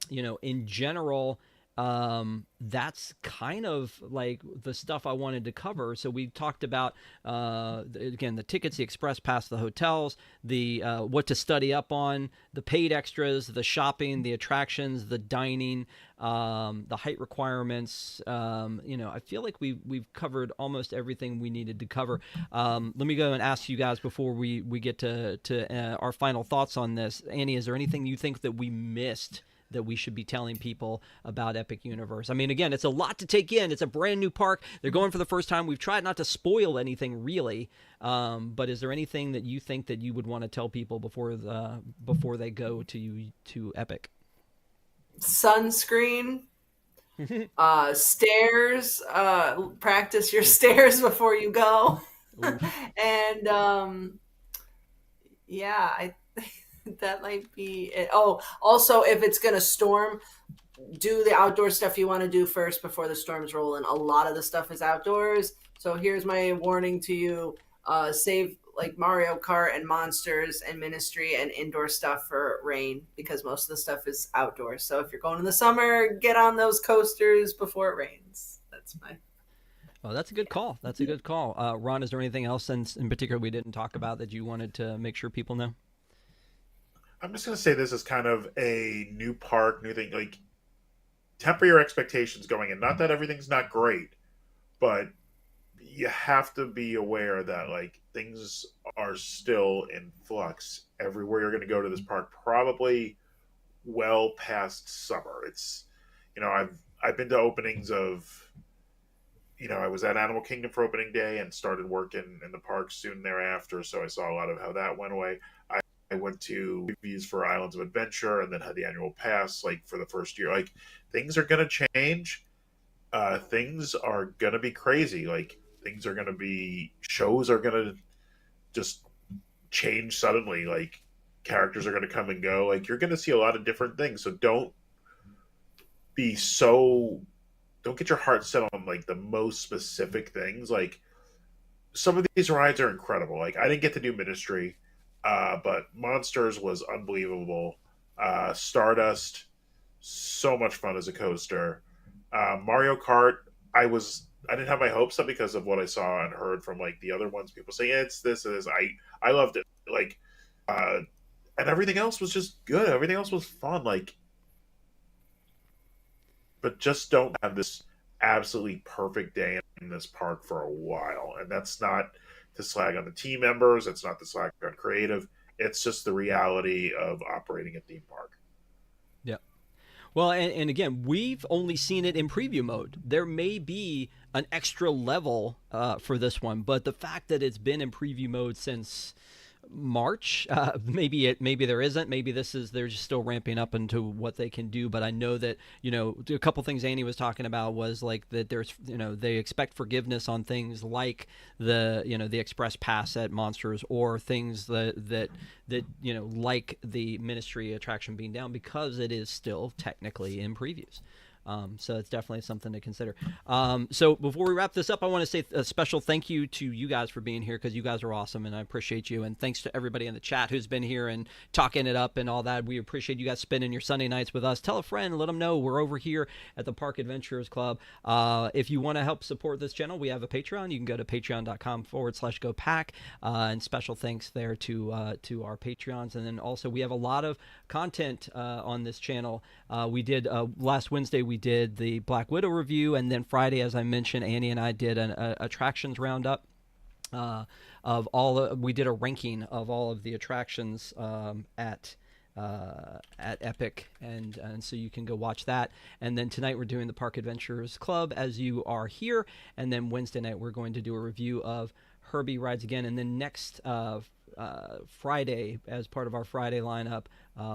in general, that's kind of like the stuff I wanted to cover. So we talked about again, the tickets, the express pass, the hotels, the what to study up on, the paid extras, the shopping, the attractions, the dining, the height requirements. I feel like we've covered almost everything we needed to cover. Let me go and ask you guys before we get to our final thoughts on this. Annie, is there anything you think that we missed that we should be telling people about Epic Universe? I mean, again, it's a lot to take in. It's a brand new park. They're going for the first time. We've tried not to spoil anything really, but is there anything that you think that you would want to tell people before they go to Epic? Sunscreen, stairs. Practice your stairs before you go, and that might be it. Oh, also, if it's going to storm, do the outdoor stuff you want to do first before the storms roll in. A lot of the stuff is outdoors. So here's my warning to you. Save like Mario Kart and Monsters and Ministry and indoor stuff for rain, because most of the stuff is outdoors. So if you're going in the summer, get on those coasters before it rains. That's my... Oh, that's a good call. That's a good call. Ron, is there anything else in particular we didn't talk about that you wanted to make sure people know? I'm just going to say this is kind of a new park, new thing. Like, temper your expectations going in. Not that everything's not great, but you have to be aware that, like, things are still in flux everywhere you're going to go to this park, probably well past summer. It's, I've been to openings of, I was at Animal Kingdom for opening day and started working in the park soon thereafter, so I saw a lot of how that went away. I went to reviews for Islands of Adventure and then had the annual pass, like, for the first year. Like, things are going to change. Things are going to be crazy. Like, things are going to be... Shows are going to just change suddenly. Like, characters are going to come and go. Like, you're going to see a lot of different things. So don't get your heart set on, like, the most specific things. Like, some of these rides are incredible. Like, I didn't get to do Ministry, but Monsters was unbelievable. Stardust, so much fun as a coaster. Mario Kart, I didn't have my hopes up because of what I saw and heard from like the other ones. People saying, yeah, it's this and this. I loved it. Like, uh, and everything else was just good. Everything else was fun. Like, but just don't have this absolutely perfect day in this park for a while. And that's not to slag on the team members. It's not to slag on creative. It's just the reality of operating a theme park. Yeah. Well, and again, we've only seen it in preview mode. There may be an extra level for this one, but the fact that it's been in preview mode since March, maybe there isn't. Maybe they're just still ramping up into what they can do. But I know that, a couple things Annie was talking about was like that there's, they expect forgiveness on things like the express pass at Monsters, or things that like the Ministry attraction being down, because it is still technically in previews. So it's definitely something to consider. So before we wrap this up, I want to say a special thank you to you guys for being here, because you guys are awesome and I appreciate you. And thanks to everybody in the chat who's been here and talking it up and all that. We appreciate you guys spending your Sunday nights with us. Tell a friend, let them know we're over here at the Park Adventurers Club. If you want to help support this channel, we have a Patreon. You can go to patreon.com/GoPack. And special thanks there to our Patreons. And then also we have a lot of content on this channel. We did last Wednesday, we did the Black Widow review, and then Friday, as I mentioned, Annie and I did an attractions roundup we did a ranking of all of the attractions at Epic, and so you can go watch that. And then tonight we're doing the Park Adventurers Club as you are here, and then Wednesday night we're going to do a review of Herbie Rides Again, and then next Friday, as part of our Friday lineup,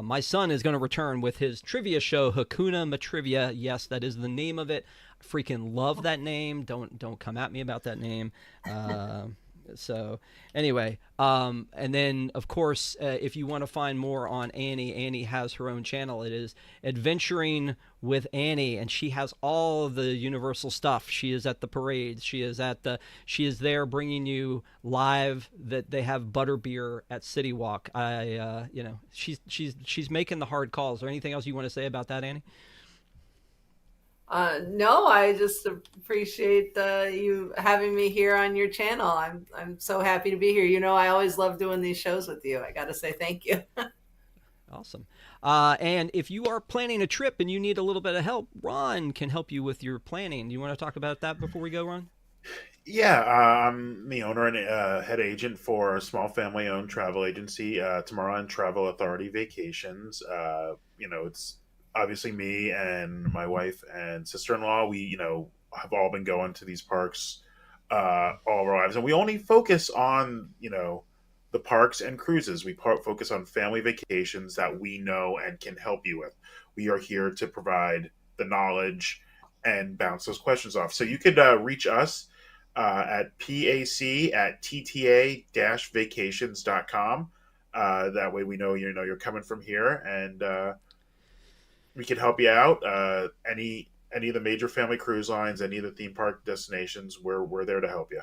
my son is going to return with his trivia show, Hakuna Matrivia. Yes, that is the name of it. I freaking love that name. Don't come at me about that name. So anyway, and then of course, if you want to find more on Annie has her own channel. It is Adventuring with Annie, and she has all of the Universal stuff. She is at the parades. She is there bringing you live that they have butterbeer at City Walk. She's making the hard calls. Is there anything else you want to say about that, Annie? No, I just appreciate you having me here on your channel. I'm so happy to be here. I always love doing these shows with you. I got to say thank you. Awesome. And if you are planning a trip and you need a little bit of help, Ron can help you with your planning. Do you want to talk about that before we go, Ron? Yeah, I'm the owner and head agent for a small family-owned travel agency, Tomorrowland Travel Authority Vacations. It's obviously me and my wife and sister-in-law. We, have all been going to these parks all of our lives, and we only focus on, the parks and cruises. We focus on family vacations that we know and can help you with. We are here to provide the knowledge and bounce those questions off. So you could reach us at pac@tta-vacations.com. That way we know you're coming from here, and we can help you out. Any of the major family cruise lines, any of the theme park destinations, we're there to help you.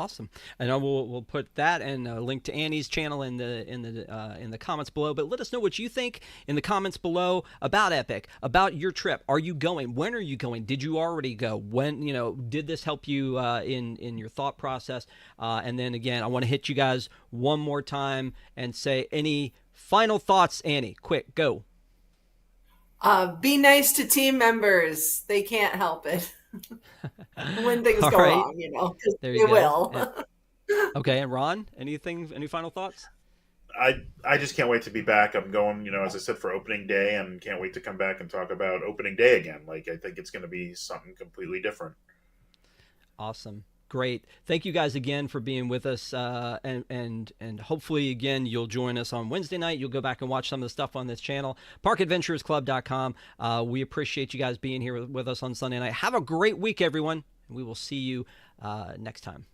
Awesome. And we'll put that and a link to Annie's channel in the comments below. But let us know what you think in the comments below about Epic, about your trip. Are you going? When are you going? Did you already go? When did this help you in your thought process? And then again, I want to hit you guys one more time and say any final thoughts, Annie. Quick, go. Be nice to team members. They can't help it. When things go wrong, because they will. Yeah. Okay, and Ron, any final thoughts? I just can't wait to be back. I'm going, as I said, for opening day, and can't wait to come back and talk about opening day again. Like, I think it's going to be something completely different. Awesome. Great. Thank you guys again for being with us, and hopefully again you'll join us on Wednesday night. You'll go back and watch some of the stuff on this channel, parkadventuresclub.com. We appreciate you guys being here with us on Sunday night. Have a great week, everyone, and we will see you next time.